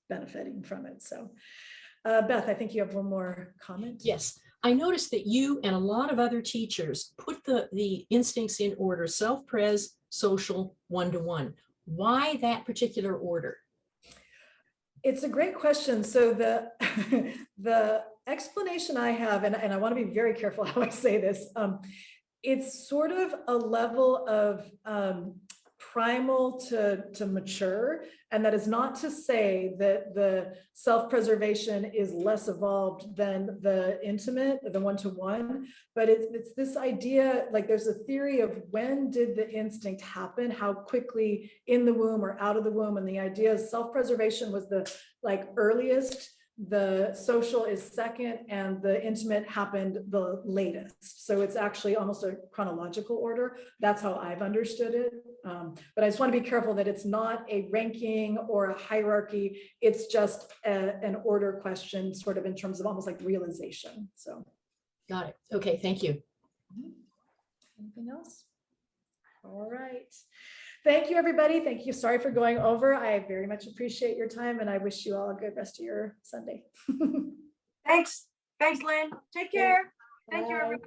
benefiting from it. So Beth, I think you have one more comment. Yes, I noticed that you and a lot of other teachers put the instincts in order: self-pres, social, 1-to-1. Why that particular order? It's a great question. So the explanation I have, and I want to be very careful how I say this, it's sort of a level of primal to mature, and that is not to say that the self-preservation is less evolved than the intimate, the 1-to-1, but it's this idea, like there's a theory of when did the instinct happen, how quickly in the womb or out of the womb, and the idea is self-preservation was the earliest, the social is second, and the intimate happened the latest. So it's actually almost a chronological order. That's how I've understood it. But I just want to be careful that it's not a ranking or a hierarchy. It's just an order question, sort of in terms of almost like realization. So. Got it. Okay, thank you. Anything else? All right. Thank you, everybody. Thank you. Sorry for going over. I very much appreciate your time and I wish you all a good rest of your Sunday. Thanks. Thanks, Lynn. Take care. Thank you, everyone.